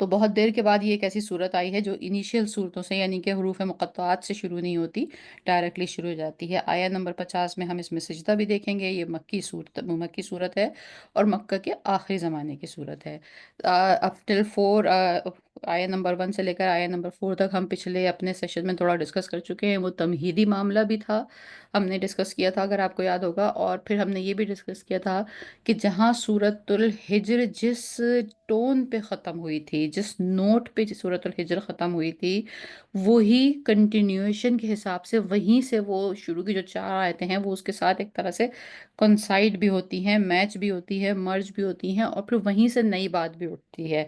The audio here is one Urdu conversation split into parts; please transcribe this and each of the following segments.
تو بہت دیر کے بعد یہ ایک ایسی صورت آئی ہے جو انیشیل صورتوں سے یعنی کہ حروف مقطعات سے شروع نہیں ہوتی، ڈائریکٹلی شروع ہو جاتی ہے۔ آیت نمبر 50 میں ہم اس میں سجدہ بھی دیکھیں گے، یہ مکی صورت ہے اور مکہ کے آخری زمانے کی صورت ہے۔ اب ٹل 4، آیت نمبر 1 سے لے کر آیت نمبر 4 تک ہم پچھلے اپنے سیشن میں تھوڑا ڈسکس کر چکے ہیں، وہ تمہیدی معاملہ بھی تھا، ہم نے ڈسکس کیا تھا اگر آپ کو یاد ہوگا، اور پھر ہم نے یہ بھی ڈسکس کیا تھا کہ جہاں سورۃ الحجر جس ٹون پہ ختم ہوئی تھی، جس نوٹ پہ سورۃ الحجر ختم ہوئی تھی، وہی کنٹینیویشن کے حساب سے وہیں سے وہ شروع کی جو 4 آیتیں ہیں وہ اس کے ساتھ ایک طرح سے کنسائڈ بھی ہوتی ہیں، میچ بھی ہوتی ہے، مرج بھی ہوتی ہیں، اور پھر وہیں سے نئی بات بھی اٹھتی ہے۔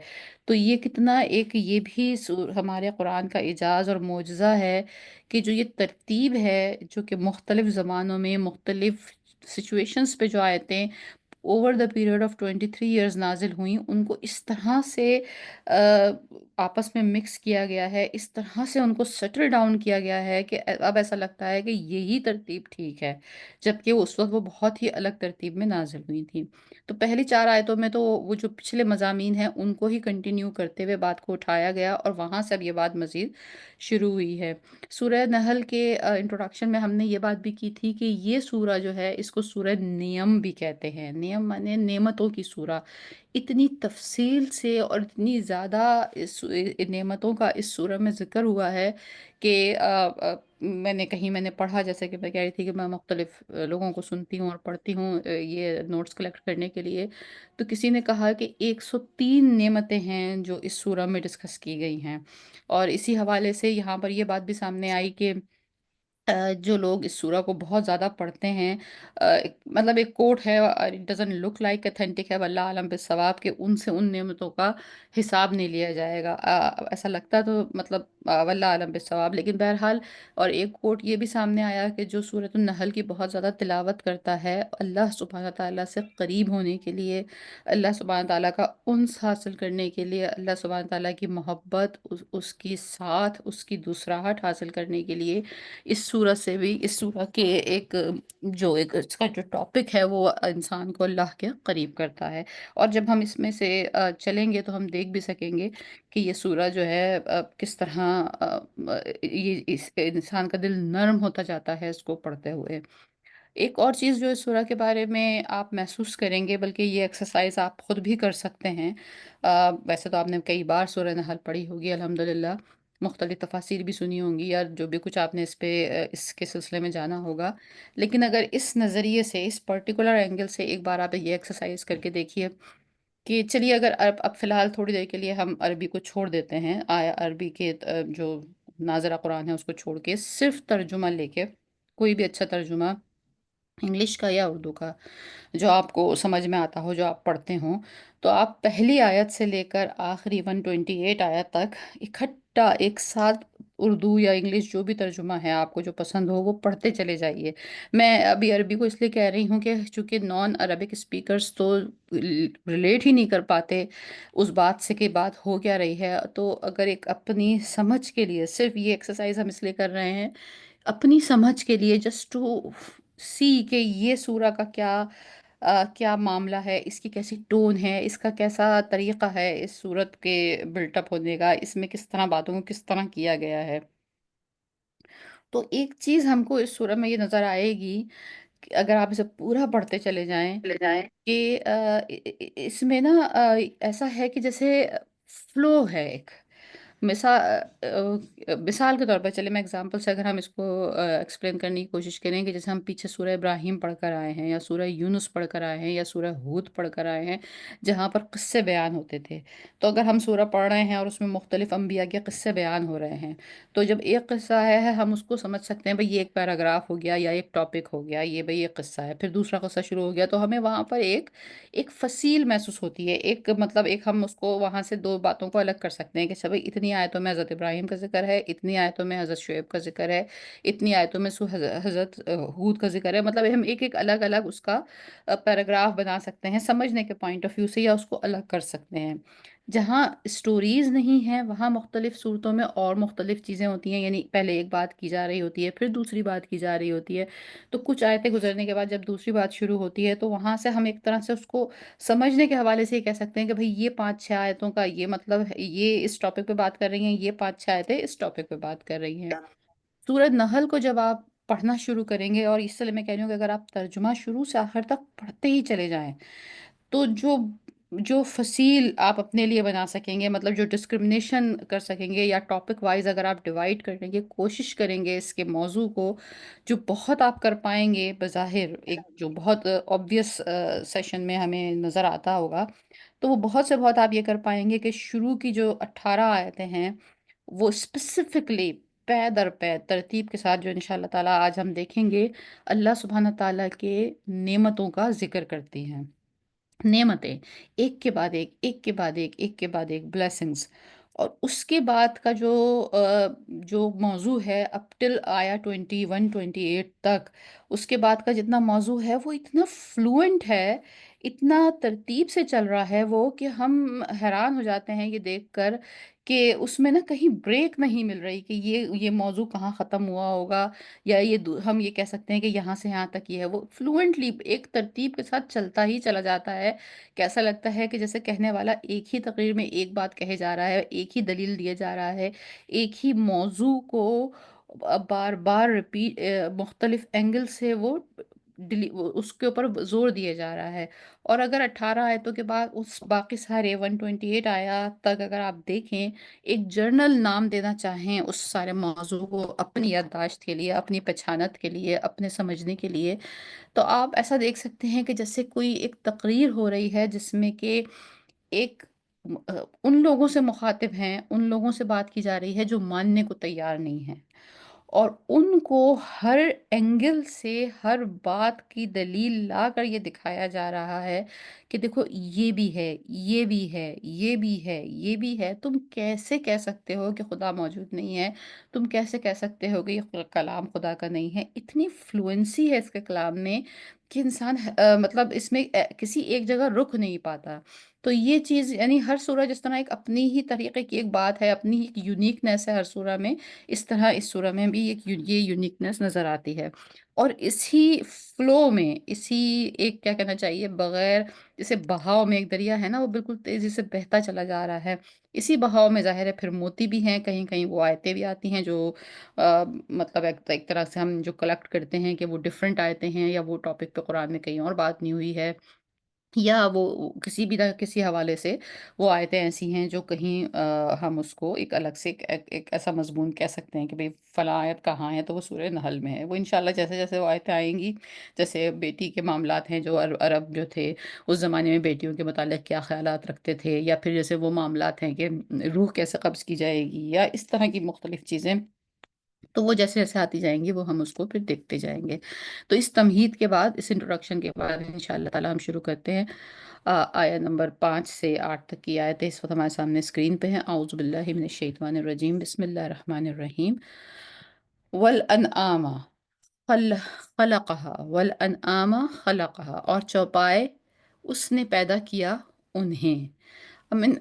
تو یہ کتنا ایک یہ بھی ہمارے قرآن کا اعجاز اور معجزہ ہے کہ جو یہ ترتیب ہے جو کہ مختلف زمانوں میں مختلف سچویشنز پہ جو آیتیں over the period of 23 years نازل ہوئیں، ان کو اس طرح سے آ، آپس میں مکس کیا گیا ہے، اس طرح سے ان کو سیٹل ڈاؤن کیا گیا ہے کہ اب ایسا لگتا ہے کہ یہی ترتیب ٹھیک ہے، جبکہ اس وقت وہ بہت ہی الگ ترتیب میں نازل ہوئی تھیں۔ تو پہلی 4 آیتوں میں تو وہ جو پچھلے مضامین ہیں ان کو ہی کنٹینیو کرتے ہوئے بات کو اٹھایا گیا، اور وہاں سے اب یہ بات مزید شروع ہوئی ہے۔ سورہ نحل کے انٹروڈکشن میں ہم نے یہ بات بھی کی تھی کہ یہ سورہ جو ہے اس کو سورہ نیم بھی کہتے ہیں، نیم مانے نعمتوں کی سورہ۔ اتنی تفصیل سے اور اتنی زیادہ نعمتوں کا اس سورہ میں ذکر ہوا ہے کہ میں نے پڑھا، جیسے کہ میں کہہ رہی تھی کہ میں مختلف لوگوں کو سنتی ہوں اور پڑھتی ہوں یہ نوٹس کلیکٹ کرنے کے لیے، تو کسی نے کہا کہ 103 نعمتیں ہیں جو اس سورہ میں ڈسکس کی گئی ہیں۔ اور اسی حوالے سے یہاں پر یہ بات بھی سامنے آئی کہ جو لوگ اس سورہ کو بہت زیادہ پڑھتے ہیں، مطلب ایک کوٹ ہے، it doesn't look like authentic ہے، واللہ عالم بالصواب، کہ ان سے ان نعمتوں کا حساب نہیں لیا جائے گا، ایسا لگتا تو مطلب واللہ عالم بالصواب، لیکن بہرحال۔ اور ایک کوٹ یہ بھی سامنے آیا کہ جو سورۃ النحل کی بہت زیادہ تلاوت کرتا ہے، اللہ سبحانہ تعالیٰ سے قریب ہونے کے لیے، اللہ سبحانہ تعالیٰ کا انس حاصل کرنے کے لیے، اللہ سبحانہ تعالیٰ کی محبت، اس کی ساتھ اس کی دوسراہٹ حاصل کرنے کے لیے، اس سورہ سے بھی، اس سورہ کے ایک اس کا جو ٹاپک ہے وہ انسان کو اللہ کے قریب کرتا ہے۔ اور جب ہم اس میں سے چلیں گے تو ہم دیکھ بھی سکیں گے کہ یہ سورہ جو ہے کس طرح یہ اس انسان کا دل نرم ہوتا جاتا ہے اس کو پڑھتے ہوئے۔ ایک اور چیز جو اس سورہ کے بارے میں آپ محسوس کریں گے، بلکہ یہ ایکسرسائز آپ خود بھی کر سکتے ہیں، ویسے تو آپ نے کئی بار سورہ نحل پڑھی ہوگی الحمدللہ، مختلف تفاسیر بھی سنی ہوں گی، یا جو بھی کچھ آپ نے اس پہ اس کے سلسلے میں جانا ہوگا، لیکن اگر اس نظریے سے، اس پرٹیکولر اینگل سے ایک بار آپ یہ ایکسرسائز کر کے دیکھیے کہ چلیے اگر اب فی الحال تھوڑی دیر کے لیے ہم عربی کو چھوڑ دیتے ہیں، عربی کے جو ناظرہ قرآن ہے اس کو چھوڑ کے صرف ترجمہ لے کے، کوئی بھی اچھا ترجمہ انگلش کا یا اردو کا جو آپ کو سمجھ میں آتا ہو، جو آپ پڑھتے ہوں، تو آپ پہلی آیت سے لے کر آخری 128 آیت تک اکٹھا ایک ساتھ اردو یا انگلش جو بھی ترجمہ ہے آپ کو جو پسند ہو وہ پڑھتے چلے جائیے۔ میں ابھی عربی کو اس لیے کہہ رہی ہوں کہ چونکہ نان عربک اسپیکرز تو ریلیٹ ہی نہیں کر پاتے اس بات سے کہ بات ہو کیا رہی ہے، تو اگر ایک اپنی سمجھ کے لیے صرف یہ ایکسرسائز ہم اس لیے کر رہے ہیں، اپنی سمجھ کے لیے، جسٹ ٹو سی کہ یہ سورہ کا کیا معاملہ ہے، اس کی کیسی ٹون ہے، اس کا کیسا طریقہ ہے، اس سورت کے بلٹ اپ ہونے کا، اس میں کس طرح باتوں کو کس طرح کیا گیا ہے۔ تو ایک چیز ہم کو اس سورہ میں یہ نظر آئے گی کہ اگر آپ اسے پورا پڑھتے چلے جائیں لے جائیں۔ کہ اس میں نا ایسا ہے کہ جیسے فلو ہے ایک مثال کے طور پر، چلے میں اگزامپل سے اگر ہم اس کو ایکسپلین کرنے کی کوشش کریں کہ جیسے ہم پیچھے سورہ ابراہیم پڑھ کر آئے ہیں، یا سورہ یونس پڑھ کر آئے ہیں، یا سورہ ہود پڑھ کر آئے ہیں، جہاں پر قصے بیان ہوتے تھے، تو اگر ہم سورہ پڑھ رہے ہیں اور اس میں مختلف انبیاء کے قصے بیان ہو رہے ہیں، تو جب ایک قصہ ہے ہم اس کو سمجھ سکتے ہیں بھئی یہ ایک پیراگراف ہو گیا یا ایک ٹاپک ہو گیا، یہ بھئی ایک قصہ ہے، پھر دوسرا قصہ شروع ہو گیا، تو ہمیں وہاں پر ایک فصیل محسوس ہوتی ہے، ایک مطلب ایک ہم اس کو وہاں سے دو باتوں کو الگ کر سکتے ہیں کہ سب اتنی آیتوں میں حضرت ابراہیم کا ذکر ہے، اتنی آیتوں میں حضرت شعیب کا ذکر ہے، اتنی آیتوں میں حضرت ہود کا ذکر ہے، مطلب ہم ایک ایک الگ الگ اس کا پیراگراف بنا سکتے ہیں سمجھنے کے پوائنٹ آف ویو سے، یا اس کو الگ کر سکتے ہیں۔ جہاں اسٹوریز نہیں ہیں وہاں مختلف صورتوں میں اور مختلف چیزیں ہوتی ہیں، یعنی پہلے ایک بات کی جا رہی ہوتی ہے، پھر دوسری بات کی جا رہی ہوتی ہے، تو کچھ آیتیں گزرنے کے بعد جب دوسری بات شروع ہوتی ہے تو وہاں سے ہم ایک طرح سے اس کو سمجھنے کے حوالے سے یہ کہہ سکتے ہیں کہ بھئی یہ 5 6 آیتوں کا یہ مطلب ہے، یہ اس ٹاپک پہ بات کر رہی ہیں، یہ 5 6 آیتیں اس ٹاپک پہ بات کر رہی ہیں۔ سورۃ نحل کو جب آپ پڑھنا شروع کریں گے، اور اس لیے میں کہہ رہی ہوں کہ اگر آپ ترجمہ شروع سے آخر تک پڑھتے ہی چلے جائیں تو جو جو فصیل آپ اپنے لیے بنا سکیں گے، مطلب جو ڈسکرمنیشن کر سکیں گے، یا ٹاپک وائز اگر آپ ڈیوائڈ کرنے کی کوشش کریں گے اس کے موضوع کو، جو بہت آپ کر پائیں گے بظاہر ایک جو بہت آبویس سیشن میں ہمیں نظر آتا ہوگا، تو وہ بہت سے بہت آپ یہ کر پائیں گے کہ شروع کی جو 18 آیتیں ہیں وہ اسپیسیفکلی پے در پے ترتیب کے ساتھ، جو انشاءاللہ تعالیٰ آج ہم دیکھیں گے، اللہ سبحانہ تعالیٰ کے نعمتوں کا ذکر کرتی ہیں۔ نعمتیں ایک کے بعد ایک، ایک کے بعد ایک، ایک کے بعد ایک بلیسنگز، اور اس کے بعد کا جو موضوع ہے اپ ٹل آیا 21 28 تک، اس کے بعد کا جتنا موضوع ہے وہ اتنا فلوئنٹ ہے، اتنا ترتیب سے چل رہا ہے وہ، کہ ہم حیران ہو جاتے ہیں یہ دیکھ کر کہ اس میں نا کہیں بریک نہیں مل رہی کہ یہ موضوع کہاں ختم ہوا ہوگا، یا ہم یہ کہہ سکتے ہیں کہ یہاں سے یہاں تک یہ ہے، وہ فلوئنٹلی ایک ترتیب کے ساتھ چلتا ہی چلا جاتا ہے، کہ ایسا لگتا ہے کہ جیسے کہنے والا ایک ہی تقریر میں ایک بات کہے جا رہا ہے، ایک ہی دلیل دیے جا رہا ہے، ایک ہی موضوع کو بار بار ریپیٹ، مختلف اینگل سے وہ اس کے اوپر زور دیے جا رہا ہے۔ اور اگر 18 آیتوں کے بعد اس باقی سارے 128 آیات تک اگر آپ دیکھیں، ایک جرنل نام دینا چاہیں اس سارے موضوع کو اپنی یادداشت کے لیے، اپنی پہچانت کے لیے، اپنے سمجھنے کے لیے، تو آپ ایسا دیکھ سکتے ہیں کہ جیسے کوئی ایک تقریر ہو رہی ہے جس میں کہ ایک ان لوگوں سے مخاطب ہیں، ان لوگوں سے بات کی جا رہی ہے جو ماننے کو تیار نہیں ہیں، اور ان کو ہر اینگل سے ہر بات کی دلیل لا کر یہ دکھایا جا رہا ہے کہ دیکھو یہ بھی ہے، یہ بھی ہے، یہ بھی ہے، یہ بھی ہے، تم کیسے کہہ سکتے ہو کہ خدا موجود نہیں ہے؟ تم کیسے کہہ سکتے ہو کہ یہ کلام خدا کا نہیں ہے؟ اتنی فلوئنسی ہے اس کے کلام میں کہ انسان مطلب اس میں کسی ایک جگہ رک نہیں پاتا۔ تو یہ چیز یعنی ہر سورہ جس طرح ایک اپنی ہی طریقے کی ایک بات ہے، اپنی ہی ایک یونیکنیس ہے ہر سورہ میں، اس طرح اس سورہ میں بھی یہ یونیکنیس نظر آتی ہے، اور اسی فلو میں، اسی ایک کیا کہنا چاہیے، بغیر جیسے بہاؤ میں ایک دریا ہے نا، وہ بالکل تیزی سے بہتا چلا جا رہا ہے، اسی بہاؤ میں ظاہر ہے پھر موتی بھی ہیں، کہیں کہیں وہ آیتیں بھی آتی ہیں جو مطلب ایک طرح سے ہم جو کلیکٹ کرتے ہیں کہ وہ ڈفرینٹ آیتیں ہیں، یا وہ ٹاپک پہ قرآن میں کہیں اور بات نہیں ہوئی ہے، یا وہ کسی بھی نہ کسی حوالے سے وہ آیتیں ایسی ہیں جو کہیں ہم اس کو ایک الگ سے ایک ایسا مضمون کہہ سکتے ہیں کہ بھئی فلاں آیت کہاں ہے، تو وہ سورہ نحل میں ہے۔ وہ انشاءاللہ جیسے جیسے وہ آیتیں آئیں گی، جیسے بیٹی کے معاملات ہیں، جو عرب جو تھے اس زمانے میں بیٹیوں کے متعلق کیا خیالات رکھتے تھے، یا پھر جیسے وہ معاملات ہیں کہ روح کیسے قبض کی جائے گی، یا اس طرح کی مختلف چیزیں، تو وہ جیسے جیسے آتی جائیں گی وہ ہم اس کو پھر دیکھتے جائیں گے۔ تو اس تمہید کے بعد، اس انٹروڈکشن کے بعد انشاءاللہ تعالی ہم شروع کرتے ہیں۔ آیت نمبر 5 سے 8 تک کی آیتیں اس وقت ہمارے سامنے اسکرین پہ ہیں۔ اعوذ باللہ من الشیطان الرجیم، بسم اللہ الرحمن الرحیم۔ والانعام خل والانعام خلقہا، اور چوپائے اس نے پیدا کیا انہیں۔ من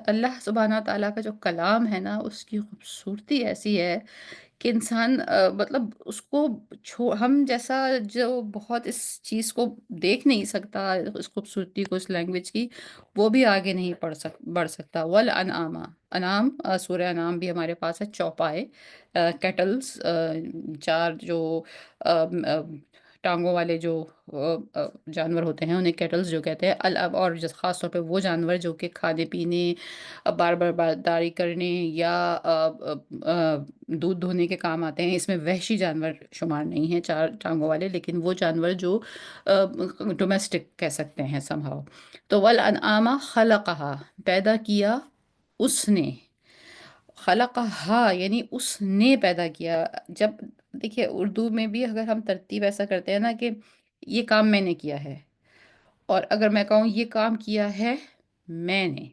اللہ سبحانہ تعالیٰ کا جو کلام ہے نا، اس کی خوبصورتی ایسی ہے کہ انسان مطلب اس کو ہم جیسا جو بہت اس چیز کو دیکھ نہیں سکتا، اس خوبصورتی کو، اس لینگویج کی، وہ بھی آگے نہیں بڑھ سکتا۔ والانعام، انعام سورہ انعام بھی ہمارے پاس ہے، چوپائے، کیٹلز، چار جو آ، آ، ٹانگوں والے جو جانور ہوتے ہیں انہیں کیٹلز جو کہتے ہیں، اور خاص طور پہ وہ جانور جو کہ کھانے پینے، بار بار برداری کرنے، یا دودھ دھونے کے کام آتے ہیں، اس میں وحشی جانور شمار نہیں ہیں چار ٹانگوں والے، لیکن وہ جانور جو ڈومیسٹک کہہ سکتے ہیں somehow۔ تو والانعام خلقہا، پیدا کیا اس نے، خلقہا یعنی اس نے پیدا کیا۔ جب دیکھیے اردو میں بھی اگر ہم ترتیب ایسا کرتے ہیں نا کہ یہ کام میں نے کیا ہے، اور اگر میں کہوں یہ کام کیا ہے میں نے،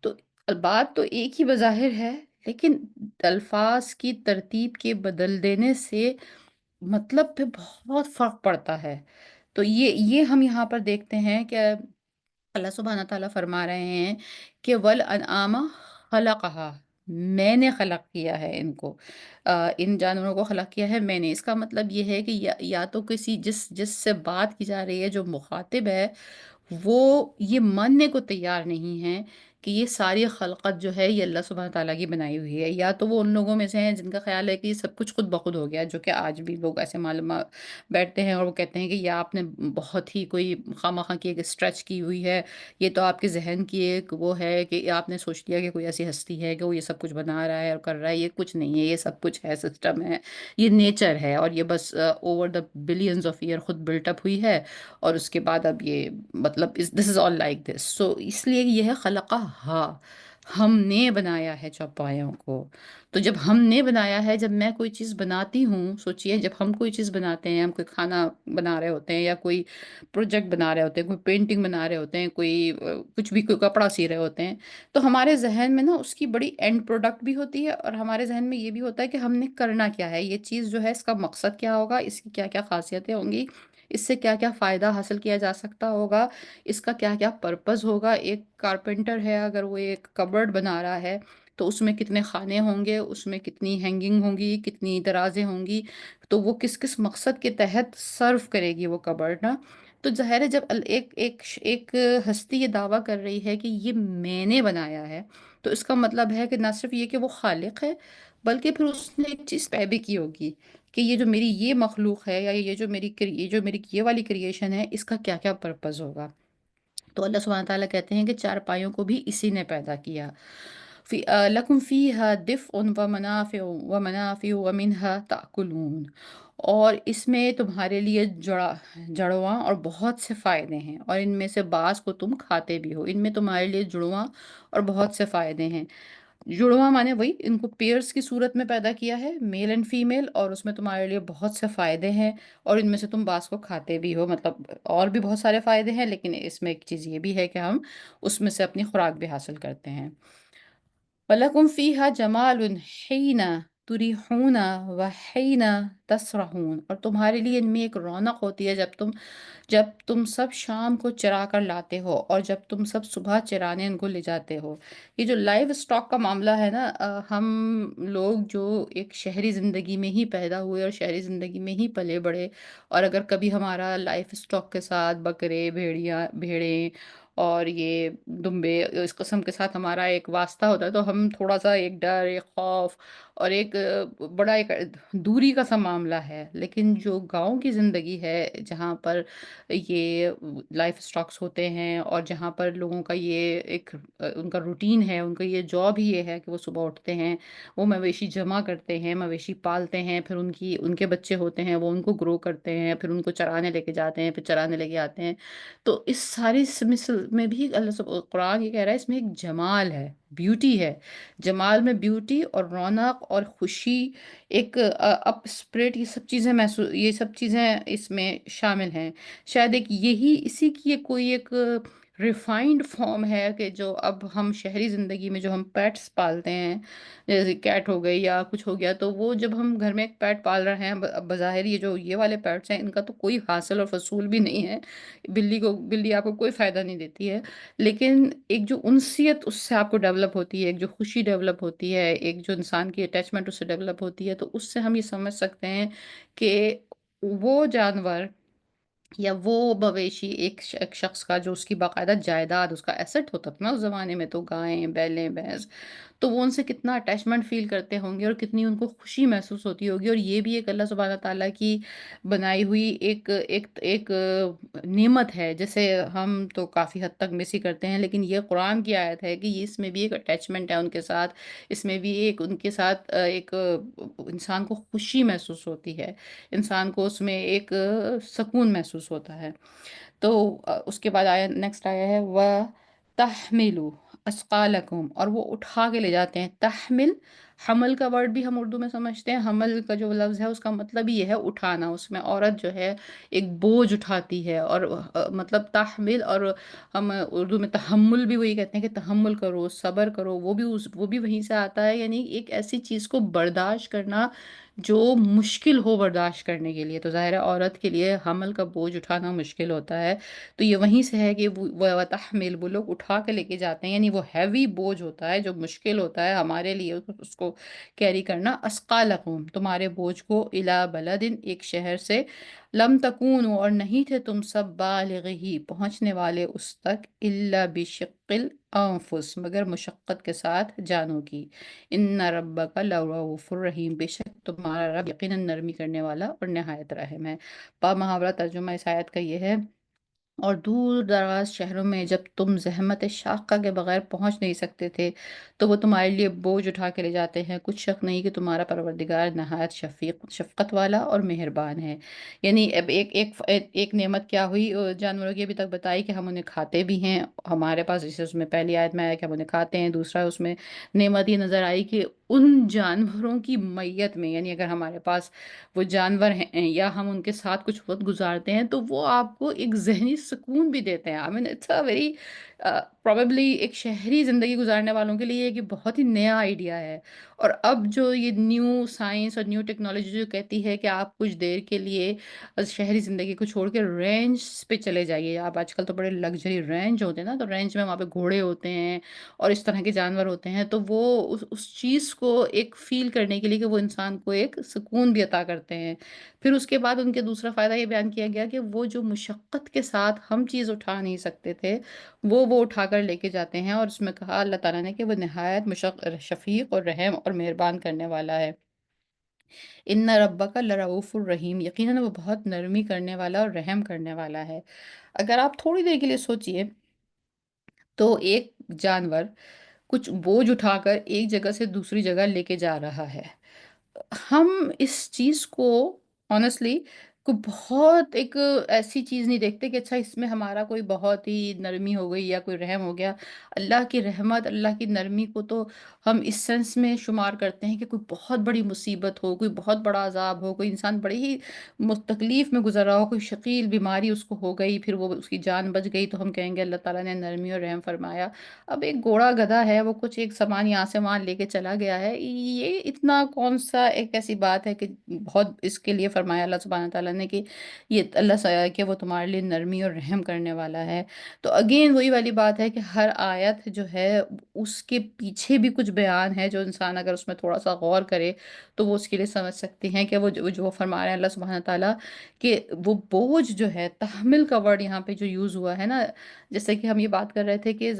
تو بات تو ایک ہی بظاہر ہے، لیکن الفاظ کی ترتیب کے بدل دینے سے مطلب پہ بہت فرق پڑتا ہے۔ تو یہ ہم یہاں پر دیکھتے ہیں کہ اللہ سبحانہ تعالیٰ فرما رہے ہیں کہ ول انعام خلقہا، میں نے خلق کیا ہے ان کو، ان جانوروں کو خلق کیا ہے میں نے۔ اس کا مطلب یہ ہے کہ یا تو کسی جس جس سے بات کی جا رہی ہے، جو مخاطب ہے، وہ یہ ماننے کو تیار نہیں ہے کہ یہ ساری خلقت جو ہے یہ اللہ سبحانہ تعالیٰ کی بنائی ہوئی ہے، یا تو وہ ان لوگوں میں سے ہیں جن کا خیال ہے کہ یہ سب کچھ خود بخود ہو گیا، جو کہ آج بھی لوگ ایسے معلومات بیٹھتے ہیں اور وہ کہتے ہیں کہ یا آپ نے بہت ہی کوئی خواہ مخواہ کی ایک اسٹریچ کی ہوئی ہے، یہ تو آپ کے ذہن کی ایک وہ ہے کہ آپ نے سوچ لیا کہ کوئی ایسی ہستی ہے کہ وہ یہ سب کچھ بنا رہا ہے اور کر رہا ہے۔ یہ کچھ نہیں ہے، یہ سب کچھ ہے، سسٹم ہے، یہ نیچر ہے، اور یہ بس over the plains of air خود بلٹ اپ ہوئی ہے، اور اس کے بعد اب یہ مطلب دس از آل لائک دس، سو اس لیے یہ ہے خلقہ ہا، ہم نے بنایا ہے چوپایوں کو۔ تو جب ہم نے بنایا ہے، جب میں کوئی چیز بناتی ہوں، سوچئے جب ہم کوئی چیز بناتے ہیں، ہم کوئی کھانا بنا رہے ہوتے ہیں، یا کوئی پروجیکٹ بنا رہے ہوتے ہیں، کوئی پینٹنگ بنا رہے ہوتے ہیں، کوئی کچھ بھی، کوئی کپڑا سی رہے ہوتے ہیں، تو ہمارے ذہن میں نا اس کی بڑی اینڈ پروڈکٹ بھی ہوتی ہے، اور ہمارے ذہن میں یہ بھی ہوتا ہے کہ ہم نے کرنا کیا ہے، یہ چیز جو ہے اس کا مقصد کیا ہوگا، اس کی کیا کیا خاصیتیں ہوں گی، اس سے کیا کیا فائدہ حاصل کیا جا سکتا ہوگا، اس کا کیا کیا پرپز ہوگا۔ ایک کارپینٹر ہے، اگر وہ ایک کبرڈ بنا رہا ہے تو اس میں کتنے خانے ہوں گے، اس میں کتنی ہینگنگ ہوں گی، کتنی درازیں ہوں گی، تو وہ کس کس مقصد کے تحت سرو کرے گی وہ کبرڈ نا۔ تو ظاہر ہے جب ایک ہستی یہ دعویٰ کر رہی ہے کہ یہ میں نے بنایا ہے، تو اس کا مطلب ہے کہ نہ صرف یہ کہ وہ خالق ہے، بلکہ پھر اس نے ایک چیز طے بھی کی ہوگی کہ یہ جو میری یہ مخلوق ہے، یا یہ جو میری یہ والی کریشن ہے، اس کا کیا کیا پرپز ہوگا۔ تو اللہ سبحانہ تعالیٰ کہتے ہیں کہ چار پائیوں کو بھی اسی نے پیدا کیا۔ لَکُم فِیہا دِفْءٌ وَمَنَافِعُ وَمِنْہا تَأْکُلُونَ، اور اس میں تمہارے لیے جڑواں اور بہت سے فائدے ہیں، اور ان میں سے بعض کو تم کھاتے بھی ہو۔ ان میں تمہارے لیے جڑواں اور بہت سے فائدے ہیں۔ جڑواں مانے وہی، ان کو پیئرس کی صورت میں پیدا کیا ہے، میل اینڈ فیمیل، اور اس میں تمہارے لیے بہت سے فائدے ہیں، اور ان میں سے تم بعض کو کھاتے بھی ہو، مطلب اور بھی بہت سارے فائدے ہیں، لیکن اس میں ایک چیز یہ بھی ہے کہ ہم اس میں سے اپنی خوراک بھی حاصل کرتے ہیں۔ وَلَكُمْ فِيهَا جَمَالٌ حِينَ تُرِيحُونَ وَحِينَ تَسْرَحُونَ، اور تمہارے لیے ان میں ایک رونق ہوتی ہے جب تم سب شام کو چرا کر لاتے ہو، اور جب تم سب صبح چرانے ان کو لے جاتے ہو۔ یہ جو لائف سٹاک کا معاملہ ہے نا، ہم لوگ جو ایک شہری زندگی میں ہی پیدا ہوئے اور شہری زندگی میں ہی پلے بڑھے، اور اگر کبھی ہمارا لائف سٹاک کے ساتھ بکرے، بھیڑیں اور یہ دمبے، اس قسم کے ساتھ ہمارا ایک واسطہ ہوتا ہے، تو ہم تھوڑا سا ایک ڈر، ایک خوف، اور ایک بڑا ایک دوری کا سا معاملہ ہے۔ لیکن جو گاؤں کی زندگی ہے، جہاں پر یہ لائف سٹاکس ہوتے ہیں، اور جہاں پر لوگوں کا یہ ایک ان کا روٹین ہے، ان کا یہ جاب ہی یہ ہے کہ وہ صبح اٹھتے ہیں، وہ مویشی جمع کرتے ہیں، مویشی پالتے ہیں، پھر ان کے بچے ہوتے ہیں، وہ ان کو گرو کرتے ہیں، پھر ان کو چرانے لے کے جاتے ہیں، پھر چرانے لے کے آتے ہیں۔ تو اس ساری مثل میں بھی قرآن یہ کہہ رہا ہے، اس میں ایک جمال ہے، بیوٹی ہے۔ جمال میں بیوٹی اور رونق اور خوشی، ایک اپ اسپرٹ، یہ سب چیزیں اس میں شامل ہیں۔ شاید ایک یہی اسی کی کوئی ایک ریفائنڈ فارم ہے کہ جو اب ہم شہری زندگی میں جو ہم پیٹس پالتے ہیں، جیسے کیٹ ہو گئی یا کچھ ہو گیا، تو وہ جب ہم گھر میں ایک پیٹ پال رہے ہیں، بظاہر یہ والے پیٹس ہیں، ان کا تو کوئی حاصل اور فصول بھی نہیں ہے، بلی آپ کو کوئی فائدہ نہیں دیتی ہے، لیکن ایک جو انسیت اس سے آپ کو ڈیولپ ہوتی ہے، ایک جو خوشی ڈیولپ ہوتی ہے، ایک جو انسان کی اٹیچمنٹ اس سے ڈیولپ ہوتی ہے، تو اس سے ہم یہ سمجھ سکتے ہیں کہ وہ جانور یا وہ مویشی، ایک شخص کا جو اس کی باقاعدہ جائیداد، اس کا ایسٹ ہوتا تھا نا اس زمانے میں، تو گائیں، بیلیں، بھینس، تو وہ ان سے کتنا اٹیچمنٹ فیل کرتے ہوں گے، اور کتنی ان کو خوشی محسوس ہوتی ہوگی، اور یہ بھی ایک اللہ سبحانہ تعالیٰ کی بنائی ہوئی ایک نعمت ہے، جیسے ہم تو کافی حد تک مس ہی کرتے ہیں، لیکن یہ قرآن کی آیت ہے کہ اس میں بھی ایک اٹیچمنٹ ہے ان کے ساتھ، اس میں بھی ایک ان کے ساتھ ایک انسان کو خوشی محسوس ہوتی ہے، انسان کو اس میں ایک سکون محسوس ہوتا ہے۔ تو اس کے بعد نیکسٹ آیا ہے وہ تحملو اسقالکم، اور وہ اٹھا کے لے جاتے ہیں، تحمل حمل کا ورڈ بھی ہم اردو میں سمجھتے ہیں، حمل کا جو لفظ ہے اس کا مطلب ہی یہ ہے اٹھانا، اس میں عورت جو ہے ایک بوجھ اٹھاتی ہے، اور مطلب تحمل، اور ہم اردو میں تحمل بھی وہی کہتے ہیں کہ تحمل کرو، صبر کرو، وہ بھی وہیں سے آتا ہے، یعنی ایک ایسی چیز کو برداشت کرنا جو مشکل ہو برداشت کرنے کے لیے، تو ظاہر ہے عورت کے لیے حمل کا بوجھ اٹھانا مشکل ہوتا ہے، تو یہ وہیں سے ہے کہ وہ تحمل، وہ لوگ اٹھا کے لے کے جاتے ہیں، یعنی وہ ہیوی بوجھ ہوتا ہے جو مشکل ہوتا ہے ہمارے لیے اس کو کیری کرنا، اسقالکم، تمہارے بوجھ کو، الا بلدن، ایک شہر سے، لم تکونوا، اور نہیں تھے تم سب، بالغی، پہنچنے والے اس تک، الا بشق الانفس، مگر مشقت کے ساتھ جانوں کی، ان ربک لرؤوف الرحیم، بے شک تمہارا رب یقیناً نرمی کرنے والا اور نہایت رحم ہے۔ با محاورہ ترجمہ اس آیت کا یہ ہے: اور دور دراز شہروں میں جب تم زحمت شاقہ کے بغیر پہنچ نہیں سکتے تھے تو وہ تمہارے لیے بوجھ اٹھا کے لے جاتے ہیں، کچھ شک نہیں کہ تمہارا پروردگار نہایت شفقت والا اور مہربان ہے۔ یعنی اب ایک نعمت کیا ہوئی جانوروں کی ابھی تک بتائی کہ ہم انہیں کھاتے بھی ہیں، ہمارے پاس جیسے اس میں پہلی آیت میں آیا کہ ہم انہیں کھاتے ہیں، دوسرا اس میں نعمت یہ نظر آئی کہ ان جانوروں کی میت میں، یعنی اگر ہمارے پاس وہ جانور ہیں یا ہم ان کے ساتھ کچھ وقت گزارتے ہیں تو وہ آپ کو ایک ذہنی سکون بھی دیتے ہیں۔ I mean it's a very probably ایک شہری زندگی گزارنے والوں کے لیے یہ بہت ہی نیا آئیڈیا ہے، اور اب جو یہ نیو سائنس اور نیو ٹیکنالوجی جو کہتی ہے کہ آپ کچھ دیر کے لیے شہری زندگی کو چھوڑ کے رینج پہ چلے جائیے، آپ آج کل تو بڑے لگژری رینج ہوتے ہیں نا، تو رینج میں وہاں پہ گھوڑے ہوتے ہیں اور اس طرح کے جانور ہوتے ہیں، تو وہ اس چیز کو ایک فیل کرنے کے لیے کہ وہ انسان کو ایک سکون بھی عطا کرتے ہیں۔ پھر اس کے بعد ان کے دوسرا فائدہ یہ بیان کیا گیا کہ وہ جو مشقت کے ساتھ ہم چیز اٹھا نہیں سکتے تھے وہ اٹھا کر لے کے جاتے ہیں، اور اس میں کہا اللہ تعالیٰ نے کہ وہ نہایت شفیق اور رحم اور مہربان کرنے والا ہے۔ ان ربک لرؤوف الرحیم، یقیناً وہ بہت نرمی کرنے والا اور رحم کرنے والا ہے۔ اگر آپ تھوڑی دیر کے لیے سوچئے تو ایک جانور کچھ بوجھ اٹھا کر ایک جگہ سے دوسری جگہ لے کے جا رہا ہے، ہم اس چیز کو آنیسٹلی کو بہت ایک ایسی چیز نہیں دیکھتے کہ اچھا اس میں ہمارا کوئی بہت ہی نرمی ہو گئی یا کوئی رحم ہو گیا۔ اللہ کی رحمت، اللہ کی نرمی کو تو ہم اس سینس میں شمار کرتے ہیں کہ کوئی بہت بڑی مصیبت ہو، کوئی بہت بڑا عذاب ہو، کوئی انسان بڑی ہی تکلیف میں گزر رہا ہو، کوئی شکیل بیماری اس کو ہو گئی، پھر وہ اس کی جان بچ گئی، تو ہم کہیں گے اللہ تعالیٰ نے نرمی اور رحم فرمایا۔ اب ایک گھوڑا گدھا ہے، وہ کچھ ایک سامان یہاں سے وہاں لے کے چلا گیا ہے، یہ اتنا کون سا ایک ایسی بات ہے کہ بہت اس کے لیے فرمایا اللہ سبحانہ تعالیٰ نے کہ یہ کہ وہ تمہارے لیے نرمی اور رحم کرنے والا ہے۔ تو اگین وہی والی بات ہے کہ ہر آیت جو ہے اس کے پیچھے بھی کچھ بیان ہے جو انسان اگر اس میں تھوڑا سا غور کرے تو وہ اس کے لیے سمجھ سکتے ہیں کہ وہ جو فرما رہے ہیں اللہ سبحانہ تعالیٰ کہ وہ بوجھ جو ہے، تحمل کا ورڈ یہاں پہ جو یوز ہوا ہے نا، جیسے کہ ہم یہ بات کر رہے تھے کہ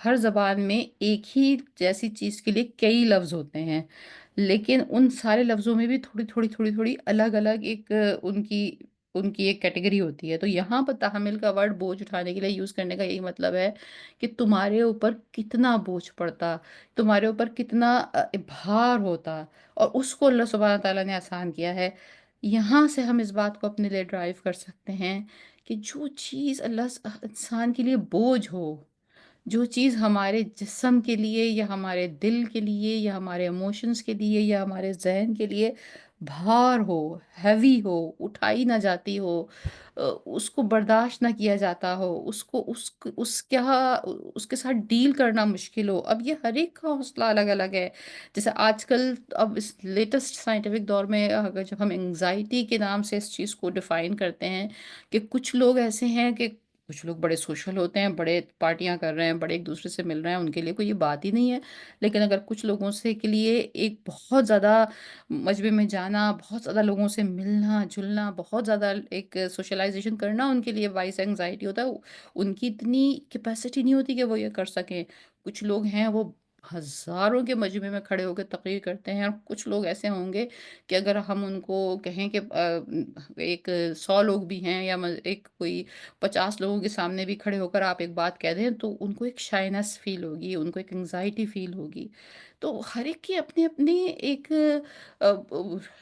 ہر زبان میں ایک ہی جیسی چیز کے لیے کئی لفظ ہوتے ہیں، لیکن ان سارے لفظوں میں بھی تھوڑی تھوڑی تھوڑی تھوڑی الگ الگ ایک ان کی ایک کیٹیگری ہوتی ہے، تو یہاں پر تحمل کا ورڈ بوجھ اٹھانے کے لیے یوز کرنے کا یہی مطلب ہے کہ تمہارے اوپر کتنا بوجھ پڑتا، تمہارے اوپر کتنا بھار ہوتا، اور اس کو اللہ سبحانہ تعالیٰ نے آسان کیا ہے۔ یہاں سے ہم اس بات کو اپنے لیے ڈرائیو کر سکتے ہیں کہ جو چیز انسان کے لیے بوجھ ہو، جو چیز ہمارے جسم کے لیے یا ہمارے دل کے لیے یا ہمارے ایموشنز کے لیے یا ہمارے ذہن کے لیے بھار ہو، ہیوی ہو، اٹھائی نہ جاتی ہو، اس کو برداشت نہ کیا جاتا ہو، اس کے ساتھ ڈیل کرنا مشکل ہو، اب یہ ہر ایک کا حوصلہ الگ الگ ہے۔ جیسے آج کل اب اس لیٹسٹ سائنٹیفک دور میں اگر جب ہم انگزائٹی کے نام سے اس چیز کو ڈیفائن کرتے ہیں کہ کچھ لوگ ایسے ہیں کہ کچھ لوگ بڑے سوشل ہوتے ہیں، بڑے پارٹیاں کر رہے ہیں، بڑے ایک دوسرے سے مل رہے ہیں، ان کے لیے کوئی یہ بات ہی نہیں ہے، لیکن اگر کچھ لوگوں سے کے لیے ایک بہت زیادہ مجمع میں جانا، بہت زیادہ لوگوں سے ملنا جلنا، بہت زیادہ ایک سوشلائزیشن کرنا ان کے لیے باعث انگزائٹی ہوتا ہے، ان کی اتنی کیپیسٹی نہیں ہوتی کہ وہ یہ کر سکیں۔ کچھ لوگ ہیں وہ ہزاروں کے مجمع میں کھڑے ہو کے تقریر کرتے ہیں، اور کچھ لوگ ایسے ہوں گے کہ اگر ہم ان کو کہیں کہ ایک 100 لوگ بھی ہیں یا ایک کوئی 50 لوگوں کے سامنے بھی کھڑے ہو کر آپ ایک بات کہہ دیں تو ان کو ایک شائنس فیل ہوگی، ان کو ایک انگزائٹی فیل ہوگی۔ تو ہر ایک کی اپنی اپنی ایک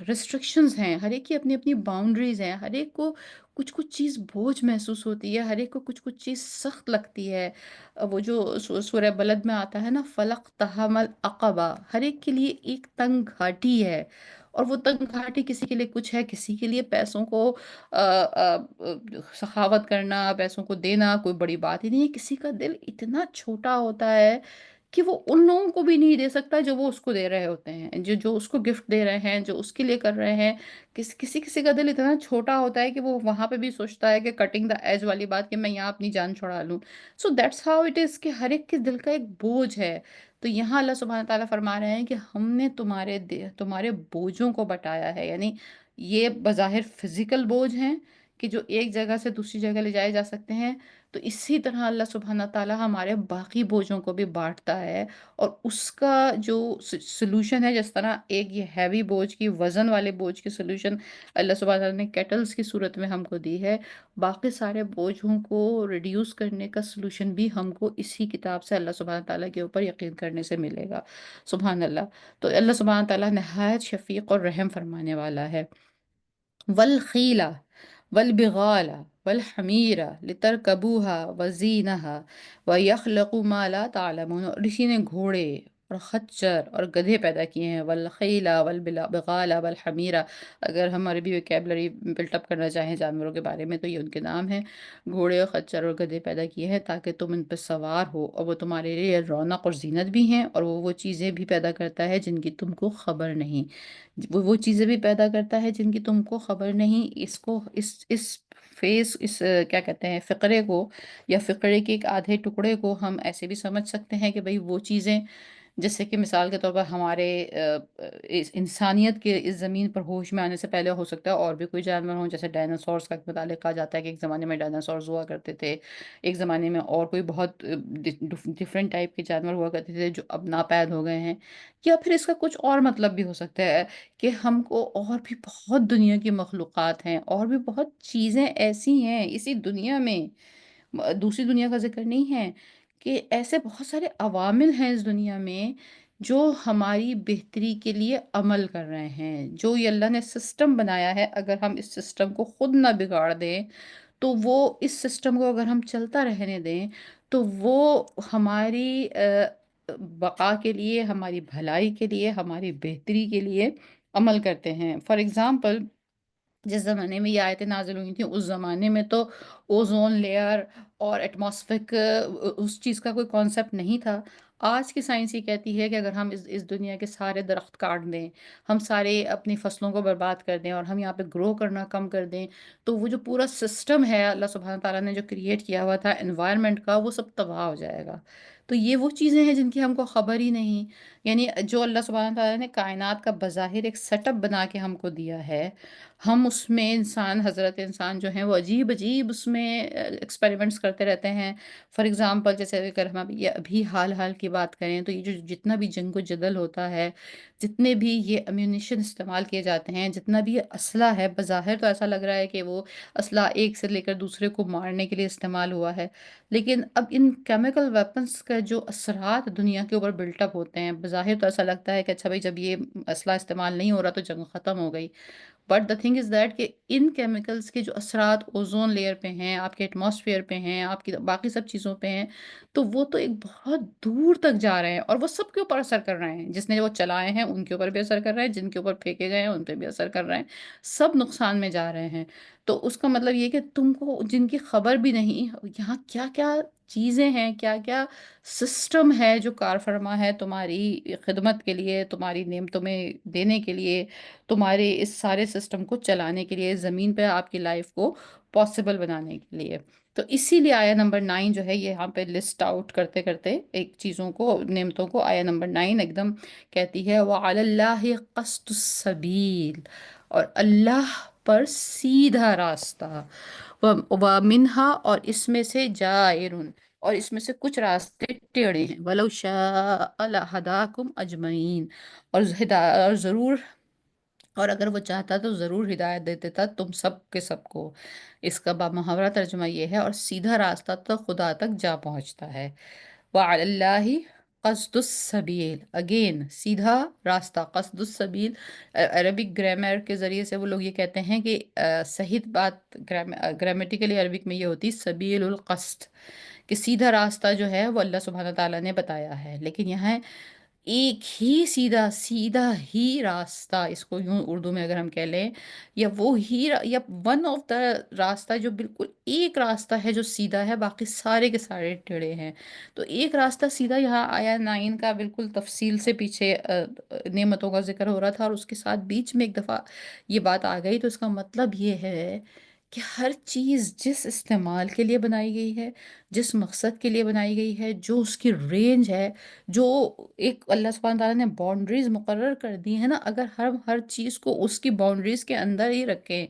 ریسٹرکشنز ہیں، ہر ایک کی اپنی اپنی باؤنڈریز ہیں، ہر ایک کو کچھ کچھ چیز بوجھ محسوس ہوتی ہے، ہر ایک کو کچھ کچھ چیز سخت لگتی ہے۔ وہ جو سورہ بلد میں آتا ہے نا، فلق تحمل عقبہ، ہر ایک کے لیے ایک تنگ گھاٹی ہے، اور وہ تنگ گھاٹی کسی کے لیے کچھ ہے، کسی کے لیے پیسوں کو سخاوت کرنا، پیسوں کو دینا کوئی بڑی بات ہی نہیں ہے، کسی کا دل اتنا چھوٹا ہوتا ہے کہ وہ ان لوگوں کو بھی نہیں دے سکتا جو وہ اس کو دے رہے ہوتے ہیں، جو جو اس کو گفٹ دے رہے ہیں، جو اس کے لیے کر رہے ہیں۔ کسی کسی کا دل اتنا چھوٹا ہوتا ہے کہ وہ وہاں پہ بھی سوچتا ہے کہ کٹنگ دا ایج والی بات، کہ میں یہاں اپنی جان چھڑا لوں۔ So that's how it is, کہ ہر ایک کے دل کا ایک بوجھ ہے۔ تو یہاں اللہ سبحانہ تعالیٰ فرما رہے ہیں کہ ہم نے تمہارے بوجھوں کو بٹایا ہے، یعنی یہ بظاہر فزیکل بوجھ ہیں کہ جو ایک جگہ سے دوسری جگہ لے جائے جا سکتے ہیں، تو اسی طرح اللہ سبحانہ تعالیٰ ہمارے باقی بوجھوں کو بھی بانٹتا ہے، اور اس کا جو سلوشن ہے، جس طرح ایک یہ ہیوی بوجھ کی، وزن والے بوجھ کی سلوشن اللہ سبحانہ تعالیٰ نے کیٹلز کی صورت میں ہم کو دی ہے، باقی سارے بوجھوں کو ریڈیوس کرنے کا سلوشن بھی ہم کو اسی کتاب سے اللہ سبحانہ تعالیٰ کے اوپر یقین کرنے سے ملے گا۔ سبحان اللہ۔ تو اللہ سبحانہ تعالیٰ نہایت شفیق اور رحم فرمانے والا ہے۔ والخیل والبغال والحمیر لترکبوها وزینها ویخلق ما لا تعلمون، اور اسی نے گھوڑے اور خچر اور گدھے پیدا کیے ہیں، والخیل والبغال والحمیر، اگر ہم عربی ویکیبلری بلٹ اپ کرنا چاہیں جانوروں کے بارے میں تو یہ ان کے نام ہیں۔ گھوڑے اور خچر اور گدھے پیدا کیے ہیں تاکہ تم ان پہ سوار ہو، اور وہ تمہارے لیے رونق اور زینت بھی ہیں، اور وہ چیزیں بھی پیدا کرتا ہے جن کی تم کو خبر نہیں، وہ چیزیں بھی پیدا کرتا ہے جن کی تم کو خبر نہیں۔ اس کو کیا کہتے ہیں، فقرے کو، یا فقرے کے ایک آدھے ٹکڑے کو ہم ایسے بھی سمجھ سکتے ہیں کہ بھئی وہ چیزیں، جیسے کہ مثال کے طور پر ہمارے اس انسانیت کے اس زمین پر ہوش میں آنے سے پہلے ہو سکتا ہے اور بھی کوئی جانور ہوں، جیسے ڈائناسورس کا متعلق کہا جاتا ہے کہ ایک زمانے میں ڈائناسورس ہوا کرتے تھے، ایک زمانے میں اور کوئی بہت ڈفرینٹ ٹائپ کے جانور ہوا کرتے تھے جو اب ناپید ہو گئے ہیں۔ یا پھر اس کا کچھ اور مطلب بھی ہو سکتا ہے کہ ہم کو اور بھی بہت دنیا کی مخلوقات ہیں، اور بھی بہت چیزیں ایسی ہیں اسی دنیا میں، دوسری دنیا کا ذکر نہیں ہے، کہ ایسے بہت سارے عوامل ہیں اس دنیا میں جو ہماری بہتری کے لیے عمل کر رہے ہیں، جو یہ اللہ نے سسٹم بنایا ہے، اگر ہم اس سسٹم کو خود نہ بگاڑ دیں، تو وہ اس سسٹم کو اگر ہم چلتا رہنے دیں، تو وہ ہماری بقا کے لیے، ہماری بھلائی کے لیے، ہماری بہتری کے لیے عمل کرتے ہیں۔ فار ایگزامپل، جس زمانے میں یہ آیتیں نازل ہوئی تھیں، اس زمانے میں تو اوزون لیئر اور ایٹماسفک اس چیز کا کوئی کانسیپٹ نہیں تھا۔ آج کی سائنس یہ کہتی ہے کہ اگر ہم اس دنیا کے سارے درخت کاٹ دیں، ہم سارے اپنی فصلوں کو برباد کر دیں، اور ہم یہاں پہ گرو کرنا کم کر دیں، تو وہ جو پورا سسٹم ہے اللہ سبحانہ تعالیٰ نے جو کریٹ کیا ہوا تھا انوائرمنٹ کا، وہ سب تباہ ہو جائے گا۔ تو یہ وہ چیزیں ہیں جن کی ہم کو خبر ہی نہیں، یعنی جو اللہ سبحانہ تعالیٰ نے کائنات کا بظاہر ایک سیٹ اپ بنا کے ہم کو دیا ہے، ہم اس میں حضرت انسان جو ہیں وہ عجیب عجیب اس میں ایکسپیریمنٹس کرتے رہتے ہیں۔ فار ایگزامپل، جیسے اگر ہم ابھی حال کی بات کریں، تو یہ جو جتنا بھی جنگ و جدل ہوتا ہے، جتنے بھی یہ امیونیشن استعمال کیے جاتے ہیں، جتنا بھی یہ اسلحہ ہے، بظاہر تو ایسا لگ رہا ہے کہ وہ اسلحہ ایک سے لے کر دوسرے کو مارنے کے لیے استعمال ہوا ہے، لیکن اب ان کیمیکل ویپنز کا جو اثرات دنیا کے اوپر بلٹ اپ ہوتے ہیں، بظاہر تو ایسا لگتا ہے کہ اچھا بھائی جب یہ اسلحہ استعمال نہیں ہو رہا تو جنگ ختم ہو گئی، but the thing is that کہ ان کیمیکلز کے جو اثرات اوزون لیئر پہ ہیں، آپ کے ایٹماسفیئر پہ ہیں، آپ کی باقی سب چیزوں پہ ہیں، تو وہ تو ایک بہت دور تک جا رہے ہیں، اور وہ سب کے اوپر اثر کر رہے ہیں، جس نے وہ چلائے ہیں ان کے اوپر بھی اثر کر رہے ہیں، جن کے اوپر پھینکے گئے ہیں ان پہ بھی اثر کر رہے ہیں، سب نقصان میں جا رہے ہیں۔ تو اس کا مطلب یہ کہ تم کو جن کی خبر بھی نہیں، یہاں کیا کیا چیزیں ہیں، کیا کیا سسٹم ہے جو کار فرما ہے تمہاری خدمت کے لیے، تمہاری نعمتوں میں دینے کے لیے، تمہارے اس سارے سسٹم کو چلانے کے لیے، زمین پہ آپ کی لائف کو پاسبل بنانے کے لیے۔ تو اسی لیے آیا نمبر 9 جو ہے یہ یہاں پہ لسٹ آؤٹ کرتے کرتے ایک چیزوں کو، نعمتوں کو، آیا نمبر 9 ایک دم کہتی ہے وَعَلَى اللَّهِ قَصْدُ السَّبِيلِ، اور اللہ پر سیدھا راستہ، وَمِنْهَا، اور اس میں سے جائرن، اور اس میں سے کچھ راستے ٹیڑھے ہیں، وَلَوْ شَاءَ لَهَدَاكُمْ أَجْمَعِينَ، اور ضرور، اور اگر وہ چاہتا تو ضرور ہدایت دے دیتا تم سب کے سب کو۔ اس کا محاورہ ترجمہ یہ ہے، اور سیدھا راستہ تو خدا تک جا پہنچتا ہے۔ وَعَلَى اللَّهِ قصد السبیل، اگین سیدھا راستہ، قصد السبیل عربک گرامر کے ذریعے سے وہ لوگ یہ کہتے ہیں کہ صحیح بات گرامیٹیکلی عربک میں یہ ہوتی سبیل القصد، کہ سیدھا راستہ جو ہے وہ اللہ سبحانہ تعالیٰ نے بتایا ہے، لیکن یہاں ایک ہی سیدھا سیدھا ہی راستہ، اس کو یوں اردو میں اگر ہم کہہ لیں، یا وہ ہی یا ون آف دا راستہ جو بالکل ایک راستہ ہے جو سیدھا ہے، باقی سارے کے سارے ٹیڑھے ہیں۔ تو ایک راستہ سیدھا، یہاں آیا 9 کا بالکل تفصیل سے پیچھے نعمتوں کا ذکر ہو رہا تھا، اور اس کے ساتھ بیچ میں ایک دفعہ یہ بات آ گئی، تو اس کا مطلب یہ ہے کہ ہر چیز جس استعمال کے لیے بنائی گئی ہے، جس مقصد کے لیے بنائی گئی ہے، جو اس کی رینج ہے، جو ایک اللہ سبحانہ تعالیٰ نے باؤنڈریز مقرر کر دی ہے نا، اگر ہم ہر چیز کو اس کی باؤنڈریز کے اندر ہی رکھیں،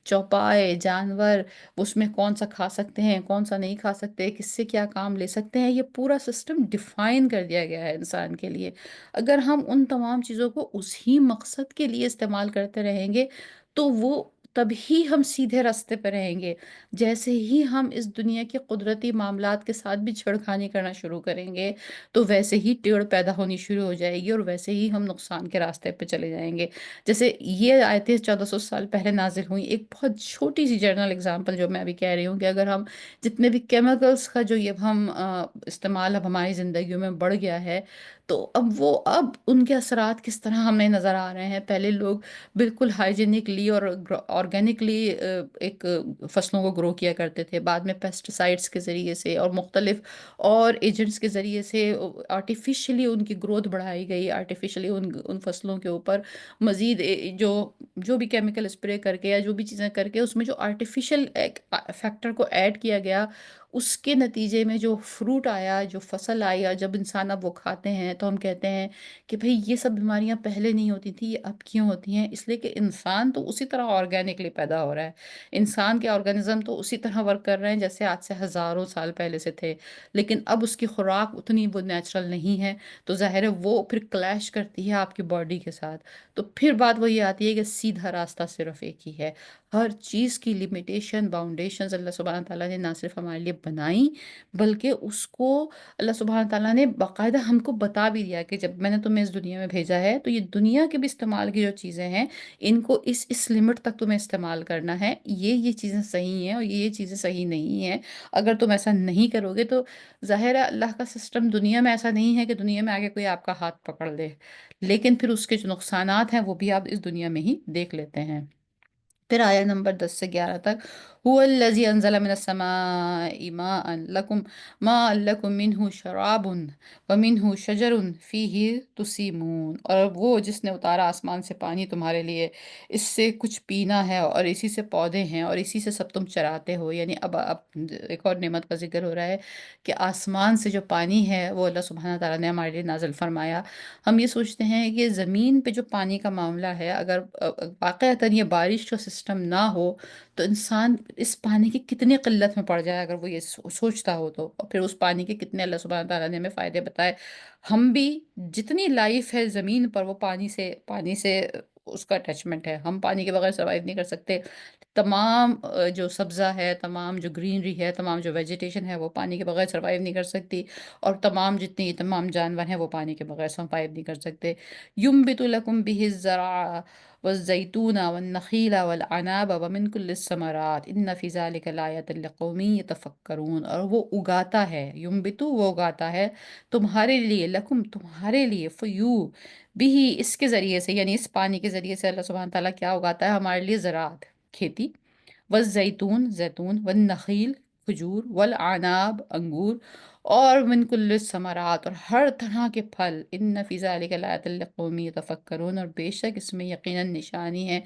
چوپائے جانور اس میں کون سا کھا سکتے ہیں، کون سا نہیں کھا سکتے، کس سے کیا کام لے سکتے ہیں، یہ پورا سسٹم ڈیفائن کر دیا گیا ہے انسان کے لیے۔ اگر ہم ان تمام چیزوں کو اسی مقصد کے لیے استعمال کرتے رہیں گے تو وہ تبھی ہم سیدھے راستے پہ رہیں گے۔ جیسے ہی ہم اس دنیا کے قدرتی معاملات کے ساتھ بھی چھڑکھانی کرنا شروع کریں گے تو ویسے ہی ٹیڑھ پیدا ہونی شروع ہو جائے گی، اور ویسے ہی ہم نقصان کے راستے پہ چلے جائیں گے۔ جیسے یہ آیتیں 1400 سال پہلے نازل ہوئیں، ایک بہت چھوٹی سی جرنل اگزامپل جو میں ابھی کہہ رہی ہوں، کہ اگر ہم جتنے بھی کیمیکلز کا جو یہ ہم استعمال اب ہماری زندگیوں میں بڑھ گیا ہے، تو اب ان کے اثرات کس طرح ہمیں نظر آ رہے ہیں۔ پہلے لوگ بالکل ہائیجینکلی اور آرگینکلی ایک فصلوں کو گرو کیا کرتے تھے، بعد میں پیسٹیسائڈس کے ذریعے سے اور مختلف اور ایجنٹس کے ذریعے سے آرٹیفیشلی ان کی گروتھ بڑھائی گئی، آرٹیفیشلی ان فصلوں کے اوپر مزید جو بھی کیمیکل اسپرے کر کے یا جو بھی چیزیں کر کے اس میں جو آرٹیفیشل فیکٹر کو ایڈ کیا گیا، اس کے نتیجے میں جو فروٹ آیا، جو فصل آئی، اور جب انسان اب وہ کھاتے ہیں تو ہم کہتے ہیں کہ بھئی یہ سب بیماریاں پہلے نہیں ہوتی تھی، یہ اب کیوں ہوتی ہیں؟ اس لیے کہ انسان تو اسی طرح آرگینکلی پیدا ہو رہا ہے، انسان کے آرگنزم تو اسی طرح ورک کر رہے ہیں جیسے آج سے ہزاروں سال پہلے سے تھے، لیکن اب اس کی خوراک اتنی وہ نیچرل نہیں ہے، تو ظاہر ہے وہ پھر کلیش کرتی ہے آپ کی باڈی کے ساتھ۔ تو پھر بات وہی آتی ہے کہ سیدھا راستہ صرف ایک ہی ہے۔ ہر چیز کی لمیٹیشن باؤنڈیشنز اللہ سبحانہ تعالیٰ نے نہ صرف ہمارے لیے بنائی، بلکہ اس کو اللہ سبحانہ تعالیٰ نے باقاعدہ ہم کو بتا بھی دیا کہ جب میں نے تمہیں اس دنیا میں بھیجا ہے تو یہ دنیا کے بھی استعمال کی جو چیزیں ہیں، ان کو اس لمٹ تک تمہیں استعمال کرنا ہے، یہ چیزیں صحیح ہیں اور یہ چیزیں صحیح نہیں ہیں۔ اگر تم ایسا نہیں کرو گے تو ظاہر ہے اللہ کا سسٹم دنیا میں ایسا نہیں ہے کہ دنیا میں آگے کوئی آپ کا ہاتھ پکڑ لے، لیکن پھر اس کے جو نقصانات ہیں وہ بھی آپ اس دنیا میں ہی دیکھ لیتے ہیں۔ پھر آیا نمبر 10 سے 11 تک، هو الذي انزل من السماء ماء لكم منه شراب ومنه شجر فيه تسيمون، اور وہ جس نے اتارا آسمان سے پانی تمہارے لیے، اس سے کچھ پینا ہے، اور اسی سے پودے ہیں، اور اسی سے سب تم چراتے ہو۔ یعنی اب ایک اور نعمت کا ذکر ہو رہا ہے کہ آسمان سے جو پانی ہے وہ اللہ سبحانہ تعالیٰ نے ہمارے لیے نازل فرمایا۔ ہم یہ سوچتے ہیں کہ زمین پہ جو پانی کا معاملہ ہے، اگر واقعتاً یہ بارش کا سسٹم نہ ہو تو انسان اس پانی کی کتنی قلت میں پڑ جائے، اگر وہ یہ سوچتا ہو تو، اور پھر اس پانی کے کتنے اللہ سبحانہ تعالیٰ نے ہمیں فائدے بتائے۔ ہم بھی جتنی لائف ہے زمین پر وہ پانی سے اس کا اٹیچمنٹ ہے، ہم پانی کے بغیر سروائیو نہیں کر سکتے۔ تمام جو سبزہ ہے، تمام جو گرینری ہے، تمام جو ویجیٹیشن ہے، وہ پانی کے بغیر سروائیو نہیں کر سکتی، اور تمام جانور ہیں وہ پانی کے بغیر سروائیو نہیں کر سکتے۔ ينبت لكم به الزرع والزيتون والنخيل والعناب ومن كل الثمرات ان في ذلك لآيات لقوم يتفكرون، اور وہ اگاتا ہے، ينبتو وہ اگاتا ہے تمہارے لیے، لکم تمہارے لیے، فیو بھی اس کے ذریعے سے، یعنی اس پانی کے ذریعے سے اللہ سبحانہ تعالیٰ کیا اگاتا ہے ہمارے لیے؟ زراعت، کھیتی، والزیتون زیتون، والنخیل کھجور، والعناب انگور، اور من کل الثمرات اور ہر طرح کے پھل، ان فی ذلک لآیات لقوم یتفکرون، اور بے شک اس میں یقیناً نشانی ہے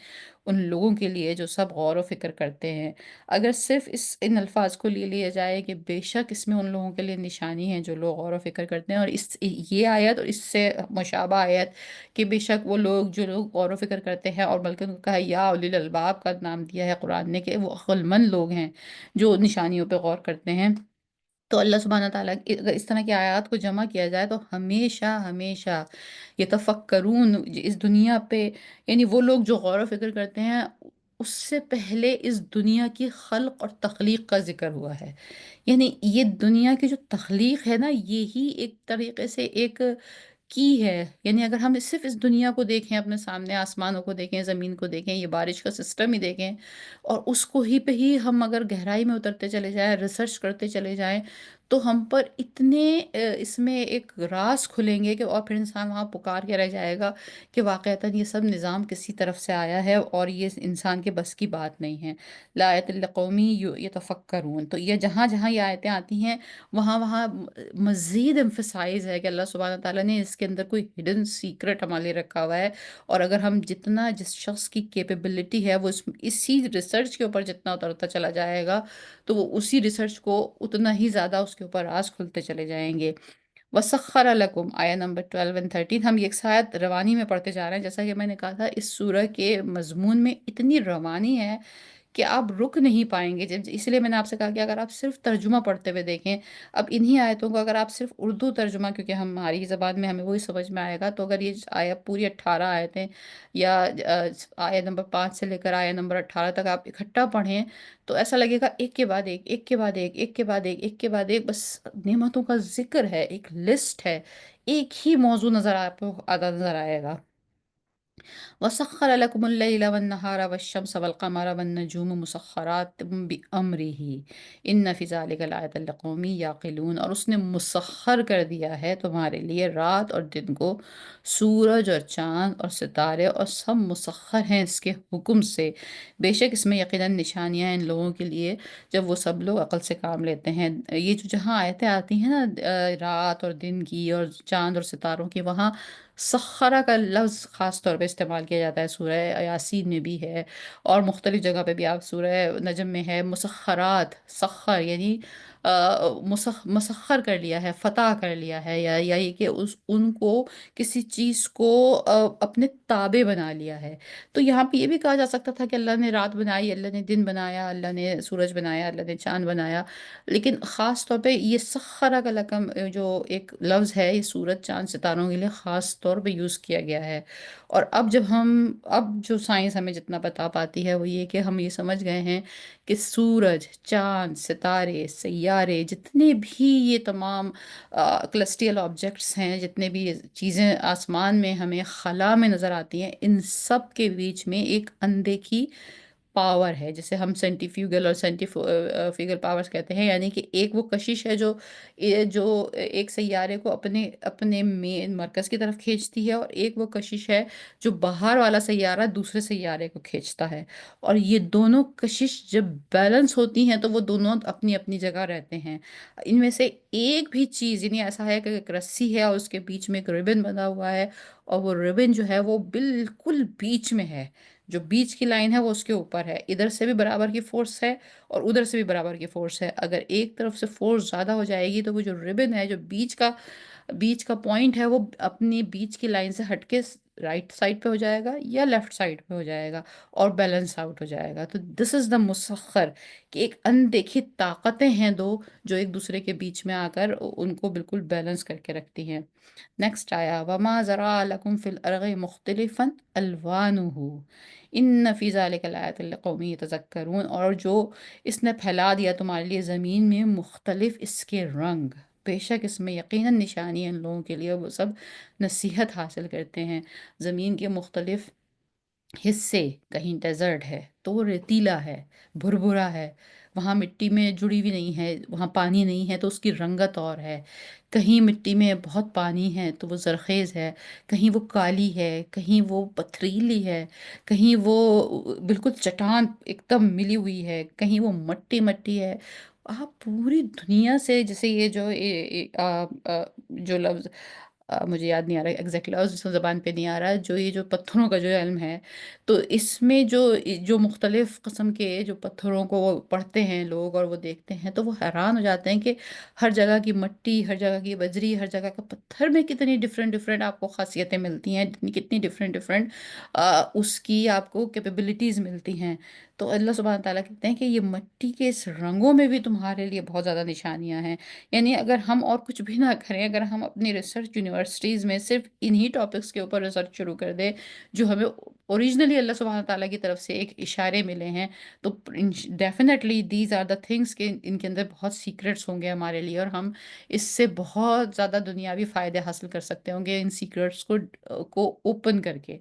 ان لوگوں کے لیے جو سب غور و فکر کرتے ہیں۔ اگر صرف ان الفاظ کو لیا جائے کہ بے شک اس میں ان لوگوں کے لیے نشانی ہے جو لوگ غور و فکر کرتے ہیں، اور یہ آیت اور اس سے مشابہ آیت کہ بے شک وہ لوگ جو لوگ غور و فکر کرتے ہیں، اور بلکہ ان کو کہا یا اولی الالباب کا نام دیا ہے قرآن نے، کہ وہ عقل مند لوگ ہیں جو نشانیوں پہ غور کرتے ہیں۔ تو اللہ سبحانہ تعالیٰ اگر اس طرح کی آیات کو جمع کیا جائے تو ہمیشہ ہمیشہ یہ تفکرون اس دنیا پہ، یعنی وہ لوگ جو غور و فکر کرتے ہیں، اس سے پہلے اس دنیا کی خلق اور تخلیق کا ذکر ہوا ہے۔ یعنی یہ دنیا کی جو تخلیق ہے نا، یہی ایک طریقے سے ایک کی ہے۔ یعنی اگر ہم صرف اس دنیا کو دیکھیں، اپنے سامنے آسمانوں کو دیکھیں، زمین کو دیکھیں، یہ بارش کا سسٹم ہی دیکھیں، اور اس کو ہی پہ ہی ہم اگر گہرائی میں اترتے چلے جائیں، ریسرچ کرتے چلے جائیں، تو ہم پر اتنے اس میں ایک راز کھلیں گے کہ اور پھر انسان وہاں پکار کے رہ جائے گا کہ واقعتاً یہ سب نظام کسی طرف سے آیا ہے اور یہ انسان کے بس کی بات نہیں ہے۔ لایت القومی یتفکرون، تو یہ جہاں جہاں یہ آیتیں آتی ہیں، وہاں وہاں مزید امفسائز ہے کہ اللہ سبحانہ تعالیٰ نے اس کے اندر کوئی ہڈن سیکرٹ ہمارے لیے رکھا ہوا ہے۔ اور اگر ہم جتنا جس شخص کی کیپیبلٹی ہے وہ اسی ریسرچ کے اوپر جتنا اترتا چلا جائے گا، تو وہ اسی ریسرچ کو اتنا ہی زیادہ اس کے اوپر راز کھلتے چلے جائیں گے۔ وَسَخَّرَ لَكُمْ، آیا نمبر 12 اور 13، ہم یہ ایک ساتھ روانی میں پڑھتے جا رہے ہیں۔ جیسا کہ میں نے کہا تھا، اس سورہ کے مضمون میں اتنی روانی ہے کہ آپ رک نہیں پائیں گے۔ اس لیے میں نے آپ سے کہا کہ اگر آپ صرف ترجمہ پڑھتے ہوئے دیکھیں، اب انہی آیتوں کو اگر آپ صرف اردو ترجمہ، کیونکہ ہماری زبان میں ہمیں وہی سمجھ میں آئے گا، تو اگر یہ آیت پوری 18 آیتیں، یا آیت نمبر 5 سے لے کر آیت نمبر 18 تک آپ اکٹھا پڑھیں، تو ایسا لگے گا ایک کے بعد ایک، ایک کے بعد ایک، ایک کے بعد ایک، ایک کے بعد ایک، بس نعمتوں کا ذکر ہے، ایک لسٹ ہے، ایک ہی موضوع نظر آپ کو آدھا نظر آئے گا۔ وَسَخَّرَ لَكُمُ اللَّيْلَ وَالنَّهَارَ وَالشَّمْسَ وَالْقَمَرَ وَالنُّجُومُ مُسَخَّرَاتٍ بِأَمْرِهِ إِنَّ فِي ذَلِكَ لَآيَةً لِقَوْمٍ يَعْقِلُونَ، اور اس نے مسخر کر دیا ہے تمہارے لیے رات اور دن کو، سورج اور چاند اور ستارے، اور سب مسخر ہیں اس کے حکم سے۔ بے شک اس میں یقیناً نشانیاں ہیں ان لوگوں کے لیے جب وہ سب لوگ عقل سے کام لیتے ہیں۔ یہ جو جہاں آیتیں آتی ہیں نا، رات اور دن کی اور چاند اور ستاروں کی، وہاں سخرہ کا لفظ خاص طور پہ استعمال کیا جاتا ہے۔ سورہ یاسین میں بھی ہے، اور مختلف جگہ پہ بھی، آپ سورہ نجم میں ہے، مسخرات، سخر یعنی مسخر کر لیا ہے، فتح کر لیا ہے، یا یہ کہ ان کو کسی چیز کو اپنے تابع بنا لیا ہے۔ تو یہاں پہ یہ بھی کہا جا سکتا تھا کہ اللہ نے رات بنائی، اللہ نے دن بنایا، اللہ نے سورج بنایا، اللہ نے چاند بنایا، لیکن خاص طور پہ یہ سخرہ کا لقب جو ایک لفظ ہے، یہ سورج چاند ستاروں کے لیے خاص طور پہ یوز کیا گیا ہے۔ اور اب جو سائنس ہمیں جتنا بتا پاتی ہے وہ یہ کہ ہم یہ سمجھ گئے ہیں کہ سورج، چاند، ستارے، سیارے، جتنے بھی یہ تمام کلسٹیل آبجیکٹس ہیں، جتنے بھی چیزیں آسمان میں ہمیں خلا میں نظر آتی ہیں، ان سب کے بیچ میں ایک اندیکھی پاور ہے، جسے ہم سینٹیفیوگل اور سینٹیفیگل پاورز کہتے ہیں۔ یعنی کہ ایک وہ کشش ہے جو ایک سیارے کو اپنے اپنے مین مرکز کی طرف کھینچتی ہے، اور ایک وہ کشش ہے جو باہر والا سیارہ دوسرے سیارے کو کھینچتا ہے۔ اور یہ دونوں کشش جب بیلنس ہوتی ہیں تو وہ دونوں اپنی اپنی جگہ رہتے ہیں۔ ان میں سے ایک بھی چیز، یعنی ایسا ہے کہ ایک رسی ہے اور اس کے بیچ میں ایک ربن بنا ہوا ہے، اور وہ ربن جو ہے وہ بالکل بیچ میں ہے، جو بیچ کی لائن ہے وہ اس کے اوپر ہے، ادھر سے بھی برابر کی فورس ہے اور ادھر سے بھی برابر کی فورس ہے۔ اگر ایک طرف سے فورس زیادہ ہو جائے گی تو وہ جو ربن ہے، جو بیچ کا پوائنٹ ہے، وہ اپنی بیچ کی لائن سے ہٹ کے رائٹ سائڈ پہ ہو جائے گا یا لیفٹ سائڈ پہ ہو جائے گا، اور بیلنس آؤٹ ہو جائے گا۔ تو دس از دا مسخر، کہ ایک اندیکھی طاقتیں ہیں دو جو ایک دوسرے کے بیچ میں آ کر ان کو بالکل بیلنس کر کے رکھتی ہیں۔ نیکسٹ آیا، وَمَا زَرَعَ لَكُمْ فِي الْأَرْضِ مُخْتَلِفًا أَلْوَانُهُ إِنَّ فِي ذَلِكَ لَآيَاتٍ لِقَوْمٍ يَتَذَكَّرُونَ، اور جو اس نے پھیلا دیا تمہارے لیے زمین میں مختلف اس کے رنگ، بے شک اس میں یقیناً نشانی ہے ان لوگوں کے لیے، وہ سب نصیحت حاصل کرتے ہیں۔ زمین کے مختلف حصے، کہیں ڈیزرٹ ہے تو وہ ریتیلا ہے، بھربھرا ہے، وہاں مٹی میں جڑی ہوئی نہیں ہے، وہاں پانی نہیں ہے تو اس کی رنگت اور ہے۔ کہیں مٹی میں بہت پانی ہے تو وہ زرخیز ہے، کہیں وہ کالی ہے، کہیں وہ پتھریلی ہے، کہیں وہ بالکل چٹان ایک دم ملی ہوئی ہے، کہیں وہ مٹی مٹی ہے۔ آپ پوری دنیا سے، جیسے یہ جو لفظ مجھے یاد نہیں آ رہا ایگزیکٹ لفظ، زبان پہ نہیں آ رہا، جو یہ جو پتھروں کا جو علم ہے، تو اس میں جو مختلف قسم کے جو پتھروں کو وہ پڑھتے ہیں لوگ اور وہ دیکھتے ہیں تو وہ حیران ہو جاتے ہیں کہ ہر جگہ کی مٹی، ہر جگہ کی بجری، ہر جگہ کا پتھر میں کتنی ڈفرینٹ ڈفرینٹ آپ کو خاصیتیں ملتی ہیں، کتنی ڈفرینٹ ڈفرینٹ اس کی آپ کو کیپیبلٹیز ملتی ہیں۔ تو اللہ سبحانہ تعالیٰ کہتے ہیں کہ یہ مٹی کے اس رنگوں میں بھی تمہارے لیے بہت زیادہ نشانیاں ہیں۔ یعنی اگر ہم اور کچھ بھی نہ کریں، اگر ہم اپنی ریسرچ یونیورسٹیز میں صرف انہی ٹاپکس کے اوپر ریسرچ شروع کر دیں جو ہمیں اوریجنلی اللہ سبحانہ تعالیٰ کی طرف سے ایک اشارے ملے ہیں، تو definitely these are the things کہ ان کے اندر بہت سیکرٹس ہوں گے ہمارے لیے، اور ہم اس سے بہت زیادہ دنیاوی فائدے حاصل کر سکتے ہوں گے ان سیکرٹس کو اوپن کر کے۔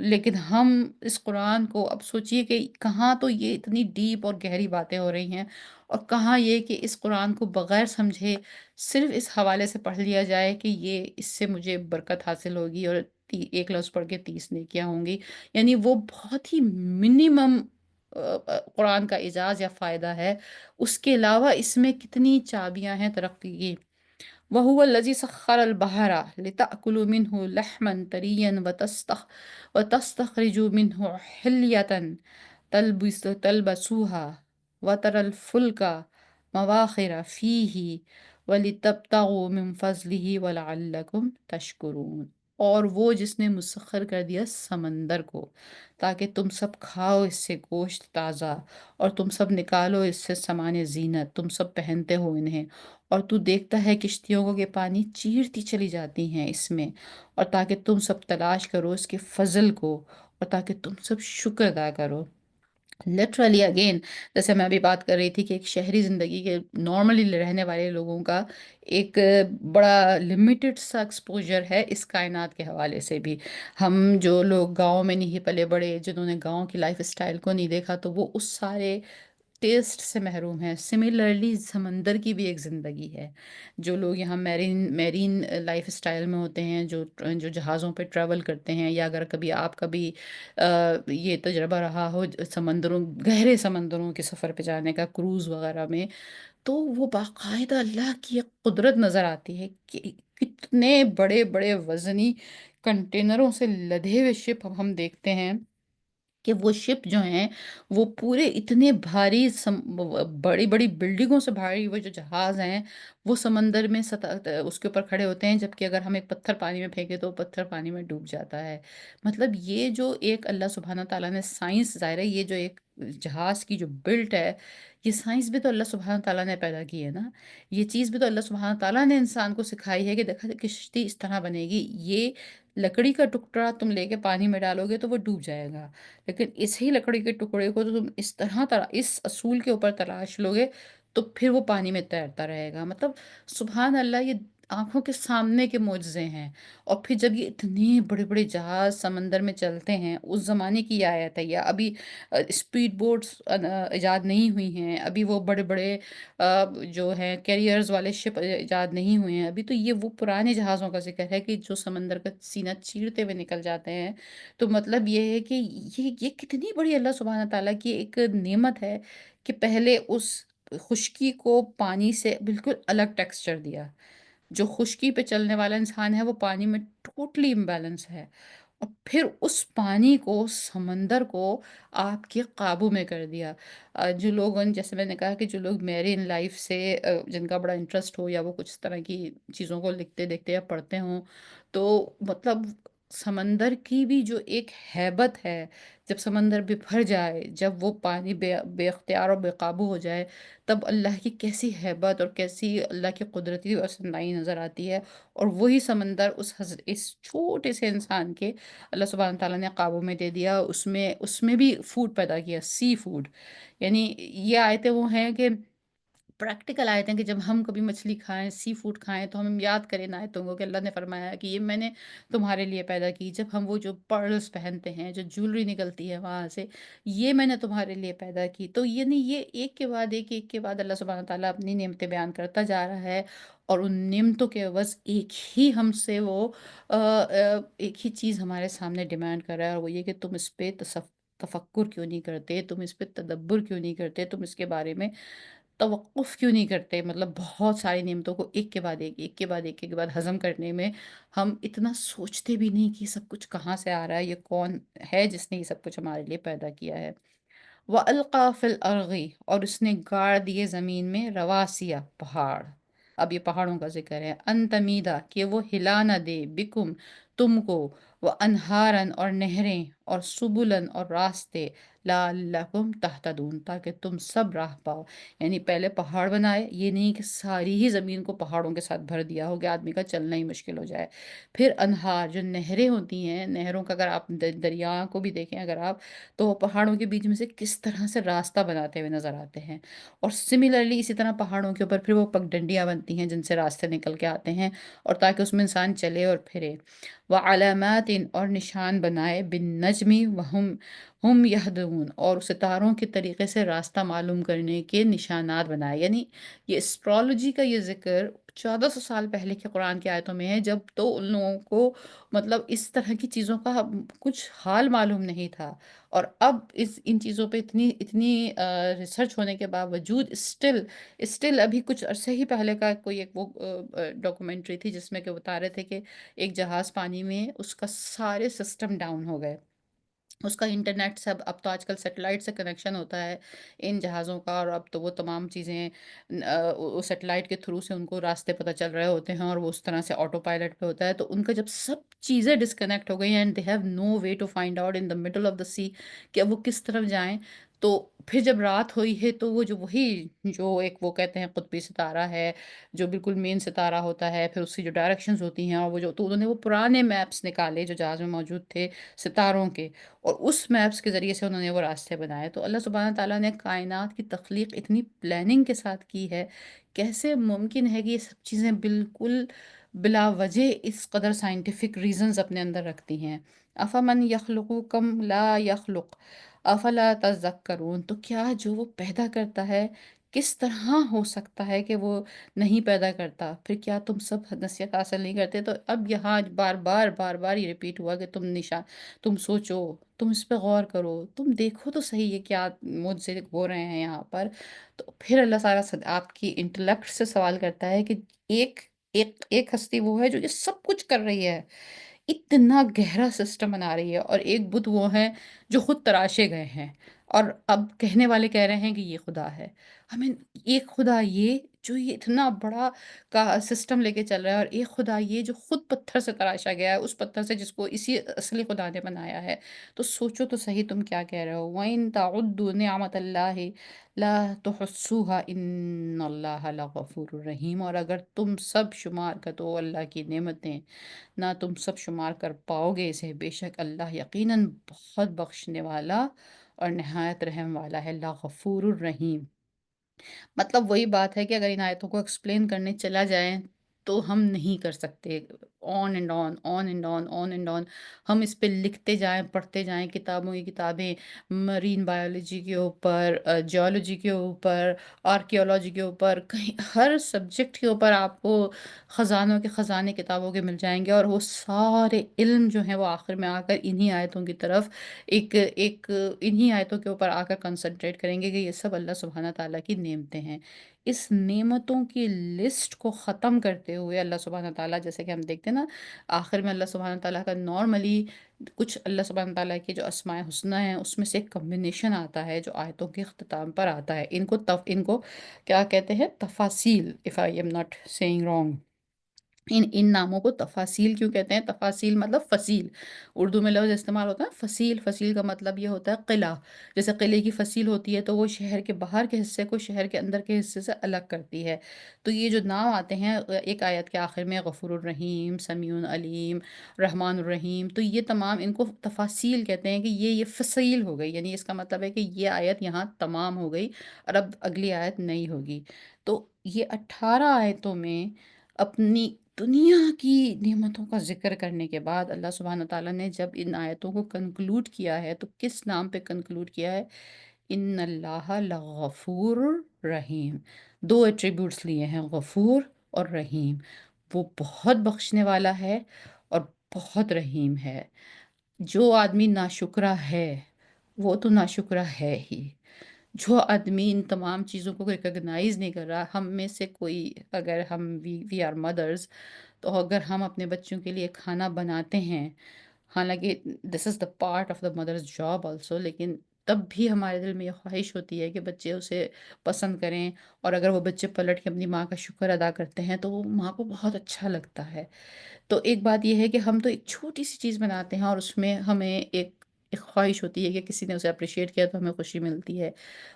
لیکن ہم اس قرآن کو اب سوچیے کہ کہاں تو یہ اتنی ڈیپ اور گہری باتیں ہو رہی ہیں، اور کہاں یہ کہ اس قرآن کو بغیر سمجھے صرف اس حوالے سے پڑھ لیا جائے کہ یہ اس سے مجھے برکت حاصل ہوگی اور ایک لفظ پڑھ کے 30 نیکیاں ہوں گی، یعنی وہ بہت ہی منیمم قرآن کا اعزاز یا فائدہ ہے۔ اس کے علاوہ اس میں کتنی چابیاں ہیں ترقی کی۔ وَهُوَ الَّذِي سَخَّرَ الْبَحْرَ لِتَأْكُلُوا مِنْهُ لَحْمًا طَرِيًّا وَتَسْتَخْرِجُوا مِنْهُ حِلْيَةً تَلْبَسُوهَا وَتَرَى الْفُلْكَ مَوَاخِرَ فِيهِ وَلِتَبْتَغُوا مِنْ فَضْلِهِ وَلَعَلَّكُمْ تَشْكُرُونَ۔ اور وہ جس نے مسخر کر دیا سمندر کو تاکہ تم سب کھاؤ اس سے گوشت تازہ، اور تم سب نکالو اس سے سامان زینت، تم سب پہنتے ہو انہیں، اور تو دیکھتا ہے کشتیوں کو کہ پانی چیرتی چلی جاتی ہیں اس میں، اور تاکہ تم سب تلاش کرو اس کے فضل کو، اور تاکہ تم سب شکر ادا کرو۔ لٹرلی اگین، جیسے میں ابھی بات کر رہی تھی کہ ایک شہری زندگی کے نارملی رہنے والے لوگوں کا ایک بڑا لمیٹڈ سا ایکسپوجر ہے اس کائنات کے حوالے سے بھی۔ ہم جو لوگ گاؤں میں نہیں پلے بڑے، جنہوں نے گاؤں کی لائف اسٹائل کو نہیں دیکھا، تو وہ اس سارے ٹیسٹ سے محروم ہیں۔ سملرلی سمندر کی بھی ایک زندگی ہے۔ جو لوگ یہاں میرین لائف اسٹائل میں ہوتے ہیں، جو جہازوں پہ ٹریول کرتے ہیں، یا اگر کبھی آپ کا بھی یہ تجربہ رہا ہو گہرے سمندروں کے سفر پہ جانے کا، کروز وغیرہ میں، تو وہ باقاعدہ اللہ کی ایک قدرت نظر آتی ہے کہ کتنے بڑے بڑے وزنی کنٹینروں سے لدے ہوئے شپ ہم دیکھتے ہیں، کہ وہ شپ جو ہیں وہ پورے اتنے بھاری بڑی بڑی بلڈنگوں سے بھاری ہوئے جو جہاز ہیں، وہ سمندر میں اس کے اوپر کھڑے ہوتے ہیں، جبکہ اگر ہم ایک پتھر پانی میں پھینکے تو وہ پتھر پانی میں ڈوب جاتا ہے۔ مطلب یہ جو ایک اللہ سبحانہ تعالیٰ نے سائنس، ظاہر ہے یہ جو ایک جہاز کی جو بلٹ ہے، یہ سائنس بھی تو اللہ سبحانہ تعالیٰ نے پیدا کی ہے نا۔ یہ چیز بھی تو اللہ سبحانہ تعالیٰ نے انسان کو سکھائی ہے کہ دیکھا کشتی اس طرح بنے گی، یہ لکڑی کا ٹکڑا تم لے کے پانی میں ڈالو گے تو وہ ڈوب جائے گا، لیکن اس ہی لکڑی کے ٹکڑے کو تو تم اس طرح اس اصول کے اوپر تراش لوگے تو پھر وہ پانی میں تیرتا رہے گا۔ مطلب سبحان اللہ، یہ آنکھوں کے سامنے کے معجزے ہیں۔ اور پھر جب یہ اتنے بڑے بڑے جہاز سمندر میں چلتے ہیں، اس زمانے کی یہ آیت ہے، یا ابھی اسپیڈ بوٹس ایجاد نہیں ہوئی ہیں، ابھی وہ بڑے بڑے جو ہیں کیریئرز والے شپ ایجاد نہیں ہوئے ہیں ابھی، تو یہ وہ پرانے جہازوں کا ذکر ہے کہ جو سمندر کا سینہ چیرتے ہوئے نکل جاتے ہیں۔ تو مطلب یہ ہے کہ یہ کتنی بڑی اللہ سبحانہ تعالیٰ کی ایک نعمت ہے کہ پہلے اس خشکی کو پانی سے بالکل الگ ٹیکسچر دیا۔ جو خشکی پہ چلنے والا انسان ہے وہ پانی میں ٹوٹلی امبیلنس ہے، اور پھر اس پانی کو، سمندر کو آپ کے قابو میں کر دیا۔ جو لوگ جیسے میں نے کہا کہ جو لوگ میرین لائف سے جن کا بڑا انٹرسٹ ہو، یا وہ کچھ اس طرح کی چیزوں کو لکھتے دیکھتے یا پڑھتے ہوں، تو مطلب سمندر کی بھی جو ایک ہیبت ہے، جب سمندر بھر جائے، جب وہ پانی بے اختیار اور بے قابو ہو جائے، تب اللہ کی کیسی ہیبت اور کیسی اللہ کی قدرتی اور صناعی نظر آتی ہے۔ اور وہی سمندر اس چھوٹے سے انسان کے اللہ سبحانہ تعالیٰ نے قابو میں دے دیا، اس میں بھی فوڈ پیدا کیا، سی فوڈ۔ یعنی یہ آیتیں وہ ہیں کہ پریکٹیکل آیتیں ہیں کہ جب ہم کبھی مچھلی کھائیں، سی فوڈ کھائیں، تو ہم یاد کریں ان آیتوں کو کہ اللہ نے فرمایا کہ یہ میں نے تمہارے لیے پیدا کی۔ جب ہم وہ جو پرلز پہنتے ہیں، جو جولری نکلتی ہے وہاں سے، یہ میں نے تمہارے لیے پیدا کی۔ تو یعنی یہ ایک کے بعد ایک کے بعد اللہ سبحانہ تعالیٰ اپنی نعمتیں بیان کرتا جا رہا ہے، اور ان نعمتوں کے عوض ایک ہی ہم سے وہ ایک ہی چیز ہمارے سامنے ڈیمانڈ کر رہا ہے، اور وہ یہ کہ تم اس پہ تفکر کیوں نہیں کرتے، تم اس پہ تدبر کیوں نہیں کرتے، تم اس کے بارے میں توقف کیوں نہیں کرتے۔ مطلب بہت ساری نعمتوں کو ایک کے بعد ایک، ایک کے بعد ایک کے بعد ہضم کرنے میں ہم اتنا سوچتے بھی نہیں کہ یہ سب کچھ کہاں سے آ رہا ہے، یہ کون ہے جس نے یہ سب کچھ ہمارے لیے پیدا کیا ہے۔ وَأَلْقَى فِي الْأَرْضِ، اور اس نے گاڑ دیے زمین میں، رواسیا پہاڑ۔ اب یہ پہاڑوں کا ذکر ہے، ان تمیدہ کہ وہ ہلا نہ دے، بکم تم کو، وہ انہارن اور نہریں اور سبلن اور راستے لعلکم تہتدون تاکہ تم سب راہ پاؤ۔ یعنی پہلے پہاڑ بنائے، یہ نہیں کہ ساری ہی زمین کو پہاڑوں کے ساتھ بھر دیا ہو کہ آدمی کا چلنا ہی مشکل ہو جائے۔ پھر انہار جو نہریں ہوتی ہیں، نہروں کا اگر آپ دریا کو بھی دیکھیں اگر آپ، تو وہ پہاڑوں کے بیچ میں سے کس طرح سے راستہ بناتے ہوئے نظر آتے ہیں۔ اور سملرلی اسی طرح پہاڑوں کے اوپر پھر وہ پگڈنڈیاں بنتی ہیں جن سے راستے نکل کے آتے ہیں، اور تاکہ اس میں انسان چلے اور پھرے۔ وعلامات اور نشان بنائے، بالنجمی وہم ہم یہدون اور ستاروں کے طریقے سے راستہ معلوم کرنے کے نشانات بنائے۔ یعنی یہ اسٹرالوجی کا یہ ذکر 1400 سال پہلے کے قرآن کی آیتوں میں ہے، جب تو ان لوگوں کو مطلب اس طرح کی چیزوں کا کچھ حال معلوم نہیں تھا، اور اب ان چیزوں پہ اتنی اتنی ریسرچ ہونے کے باوجود اسٹل ابھی کچھ عرصے ہی پہلے کا کوئی ایک وہ ڈاکومنٹری تھی جس میں کہ بتا رہے تھے کہ ایک جہاز پانی میں اس کا سارے سسٹم ڈاؤن ہو گئے، اس کا انٹرنیٹ سب، اب تو آج کل سیٹلائٹ سے کنیکشن ہوتا ہے ان جہازوں کا، اور اب تو وہ تمام چیزیں وہ سیٹلائٹ کے تھرو سے ان کو راستے پتہ چل رہے ہوتے ہیں، اور وہ اس طرح سے آٹو پائلٹ پہ ہوتا ہے، تو ان کا جب سب چیزیں ڈسکنیکٹ ہو گئی and they have no way to find out in the middle of the sea کہ اب وہ کس طرف جائیں، تو پھر جب رات ہوئی ہے تو وہ جو ایک وہ کہتے ہیں قطبی ستارہ ہے جو بالکل مین ستارہ ہوتا ہے، پھر اس کی جو ڈائریکشنز ہوتی ہیں، اور وہ جو تو انہوں نے وہ پرانے میپس نکالے جو جہاز میں موجود تھے ستاروں کے، اور اس میپس کے ذریعے سے انہوں نے وہ راستے بنائے۔ تو اللہ سبحانہ تعالیٰ نے کائنات کی تخلیق اتنی پلاننگ کے ساتھ کی ہے، کیسے ممکن ہے کہ یہ سب چیزیں بالکل بلا وجہ اس قدر سائنٹیفک ریزنز اپنے اندر رکھتی ہیں؟ افمن یخلق کم لا یخلق افلا تذکرون، تو کیا جو وہ پیدا کرتا ہے کس طرح ہو سکتا ہے کہ وہ نہیں پیدا کرتا، پھر کیا تم سب نصیحت حاصل نہیں کرتے؟ تو اب یہاں بار بار بار بار یہ ریپیٹ ہوا کہ تم سوچو، تم اس پہ غور کرو، تم دیکھو تو صحیح یہ کیا مجھ سے ہو رہے ہیں یہاں پر۔ تو پھر اللہ تعالیٰ آپ کی انٹلیکٹ سے سوال کرتا ہے کہ ایک ایک ہستی وہ ہے جو یہ سب کچھ کر رہی ہے، اتنا گہرا سسٹم بنا رہی ہے، اور ایک بت وہ ہے جو خود تراشے گئے ہیں، اور اب کہنے والے کہہ رہے ہیں کہ یہ خدا ہے۔ ہمیں ایک خدا یہ جو یہ اتنا بڑا کا سسٹم لے کے چل رہا ہے، اور ایک خدا یہ جو خود پتھر سے تراشا گیا ہے، اس پتھر سے جس کو اسی اصلی خدا نے بنایا ہے۔ تو سوچو تو صحیح تم کیا کہہ رہے ہو۔ وَإِن تَعُدُّوا نِعْمَةَ اللَّهِ لَا تُحْصُوهَا إِنَّ اللَّهَ لَغَفُورٌ رحیم، اور اگر تم سب شمار کرو اللہ کی نعمتیں، نہ تم سب شمار کر پاؤ گے اسے، بے شک اللہ یقیناً بہت بخشنے والا اور نہایت رحم والا ہے، غفور الرحیم۔ مطلب وہی بات ہے کہ اگر ان آیتوں کو ایکسپلین کرنے چلا جائیں تو ہم نہیں کر سکتے، on and on on and on on and on, ہم اس پہ لکھتے جائیں، پڑھتے جائیں، کتابوں کی کتابیں، مرین بایولوجی کے اوپر، جیولوجی کے اوپر، آرکیولوجی کے اوپر، کہیں ہر سبجیکٹ کے اوپر آپ کو خزانوں کے خزانے کتابوں کے مل جائیں گے، اور وہ سارے علم جو ہیں وہ آخر میں آ کر انہی آیتوں کی طرف ایک انہی آیتوں کے اوپر آ کر کنسنٹریٹ کریں گے کہ یہ سب اللہ سبحانہ تعالیٰ کی نعمتیں ہیں۔ اس نعمتوں کی لسٹ کو ختم کرتے ہوئے اللہ سبحانہ تعالیٰ، جیسے کہ ہم دیکھتے ہیں نا آخر میں اللہ سبحانہ تعالیٰ کا نارملی کچھ اللہ سبحانہ تعالیٰ کے جو اسماء حسنہ ہیں اس میں سے ایک کمبینیشن آتا ہے جو آیتوں کے اختتام پر آتا ہے، ان کو کیا کہتے ہیں؟ تفاصیل، if I am not saying wrong۔ ان ناموں کو تفاصیل کیوں کہتے ہیں؟ تفاصیل مطلب فصیل، اردو میں لفظ استعمال ہوتا ہے فصیل، فصیل کا مطلب یہ ہوتا ہے قلعہ، جیسے قلعے کی فصیل ہوتی ہے تو وہ شہر کے باہر کے حصے کو شہر کے اندر کے حصے سے الگ کرتی ہے۔ تو یہ جو نام آتے ہیں ایک آیت کے آخر میں، غفور الرحیم، سمیع علیم، رحمان الرحیم، تو یہ تمام ان کو تفاصیل کہتے ہیں کہ یہ فصیل ہو گئی، یعنی اس کا مطلب ہے کہ یہ آیت یہاں تمام ہو گئی اور اب اگلی آیت نہیں ہوگی۔ تو یہ 18 آیتوں میں اپنی دنیا کی نعمتوں کا ذکر کرنے کے بعد اللہ سبحانہ تعالیٰ نے جب ان آیتوں کو کنکلوڈ کیا ہے تو کس نام پہ کنکلوڈ کیا ہے؟ ان اللہ لغفور رحیم، دو ایٹریبیوٹس لیے ہیں، غفور اور رحیم۔ وہ بہت بخشنے والا ہے اور بہت رحیم ہے۔ جو آدمی ناشکرا ہے وہ تو ناشکرا ہے ہی، جو آدمی ان تمام چیزوں کو ریکگنائز نہیں کر رہا، ہم میں سے کوئی اگر ہم وی آر مدرز، تو اگر ہم اپنے بچوں کے لیے کھانا بناتے ہیں، حالانکہ this is the part of the mother's job also, لیکن تب بھی ہمارے دل میں یہ خواہش ہوتی ہے کہ بچے اسے پسند کریں، اور اگر وہ بچے پلٹ کے اپنی ماں کا شکر ادا کرتے ہیں تو وہ ماں کو بہت اچھا لگتا ہے۔ تو ایک بات یہ ہے کہ ہم تو ایک چھوٹی سی چیز بناتے ہیں اور اس میں ہمیں ایک خواہش ہوتی ہے کہ کسی نے اسے اپریشیٹ کیا تو ہمیں خوشی ملتی ہے۔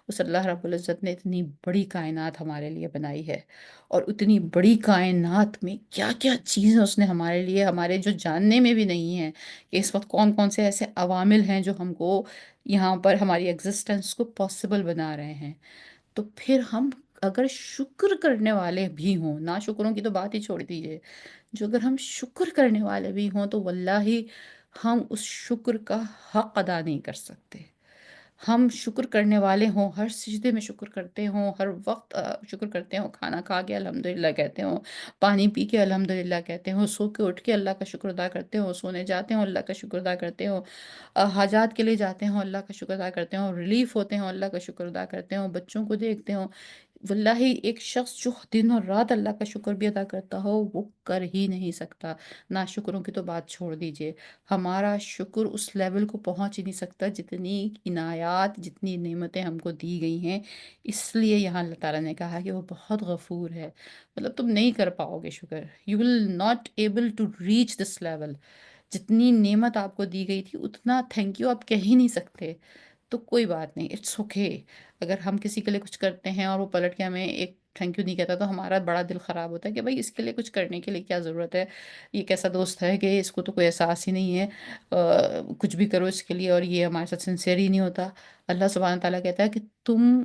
اس اللہ رب العزت نے اتنی بڑی کائنات ہمارے لیے بنائی ہے، اور اتنی بڑی کائنات میں کیا کیا چیزیں اس نے ہمارے لیے، ہمارے جو جاننے میں بھی نہیں ہیں کہ اس وقت کون کون سے ایسے عوامل ہیں جو ہم کو یہاں پر ہماری ایگزسٹنس کو پاسبل بنا رہے ہیں۔ تو پھر ہم اگر شکر کرنے والے بھی ہوں، نا شکروں کی تو بات ہی چھوڑ دیجیے، جو اگر ہم شکر کرنے والے بھی ہوں تو واللہ ہم اس شکر کا حق ادا نہیں کر سکتے۔ ہم شکر کرنے والے ہوں، ہر سجدے میں شکر کرتے ہوں، ہر وقت شکر کرتے ہوں، کھانا کھا کے الحمدللہ کہتے ہوں، پانی پی کے الحمدللہ کہتے ہوں، سو کے اٹھ کے اللہ کا شکر ادا کرتے ہوں، سونے جاتے ہوں اللہ کا شکر ادا کرتے ہوں، حاجات کے لیے جاتے ہوں اللہ کا شکر ادا کرتے ہوں، ریلیف ہوتے ہوں اللہ کا شکر ادا کرتے ہوں، بچوں کو دیکھتے ہوں۔ واللہ ایک شخص جو دن اور رات اللہ کا شکر بھی ادا کرتا ہو وہ کر ہی نہیں سکتا۔ نا شکروں کی تو بات چھوڑ دیجئے، ہمارا شکر اس لیول کو پہنچ ہی نہیں سکتا جتنی عنایات، جتنی نعمتیں ہم کو دی گئی ہیں۔ اس لیے یہاں اللہ تعالیٰ نے کہا کہ وہ بہت غفور ہے، مطلب تم نہیں کر پاؤ گے شکر، you will not able to reach this level. جتنی نعمت آپ کو دی گئی تھی اتنا تھینک یو آپ کہہ ہی نہیں سکتے۔ تو کوئی بات نہیں، اٹس اوکے۔ اگر ہم کسی کے لیے کچھ کرتے ہیں اور وہ پلٹ کے ہمیں ایک تھینک یو نہیں کہتا تو ہمارا بڑا دل خراب ہوتا ہے کہ بھائی اس کے لیے کچھ کرنے کے لیے کیا ضرورت ہے، یہ کیسا دوست ہے کہ اس کو تو کوئی احساس ہی نہیں ہے، کچھ بھی کرو اس کے لیے اور یہ ہمارے ساتھ سنسیئر ہی نہیں ہوتا۔ اللہ سبحانہ تعالیٰ کہتا ہے کہ تم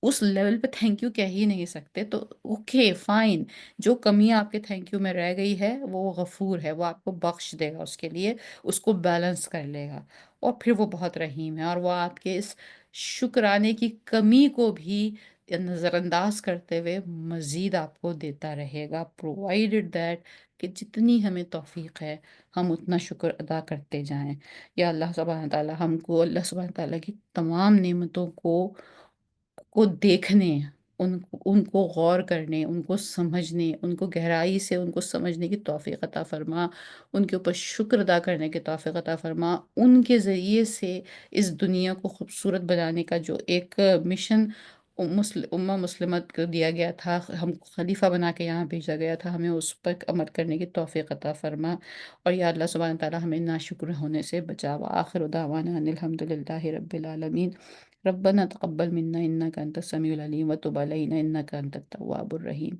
اس لیول پہ تھینک یو کہہ ہی نہیں سکتے، تو اوکے فائن، جو کمیاں آپ کے تھینک یو میں رہ گئی ہے وہ غفور ہے، وہ آپ کو بخش دے گا، اس کے لیے اس کو بیلنس کر لے گا، اور پھر وہ بہت رحیم ہے، اور وہ آپ کے اس شکرانے کی کمی کو بھی نظر انداز کرتے ہوئے مزید آپ کو دیتا رہے گا، پرووائڈڈ دیٹ کہ جتنی ہمیں توفیق ہے ہم اتنا شکر ادا کرتے جائیں۔ یا اللہ سبحانہ تعالیٰ ہم کو اللہ سبحانہ تعالیٰ کی تمام نعمتوں کو دیکھنے، ان کو غور کرنے، ان کو سمجھنے، ان کو گہرائی سے ان کو سمجھنے کی توفیق عطا فرما، ان کے اوپر شکر ادا کرنے کی توفیق عطا فرما، ان کے ذریعے سے اس دنیا کو خوبصورت بنانے کا جو ایک مشن امہ مسلمت کو دیا گیا تھا، ہم کو خلیفہ بنا کے یہاں بھیجا گیا تھا، ہمیں اس پر عمل کرنے کی توفیق عطا فرما، اور یا اللہ سبحانہ تعالیٰ ہمیں ناشکر ہونے سے بچا۔ وآخر دعوانا ان الحمد للہ رب العالمین۔ ربنا تقبل منا انك انت السميع العليم وتب علينا انك انت التواب الرحيم۔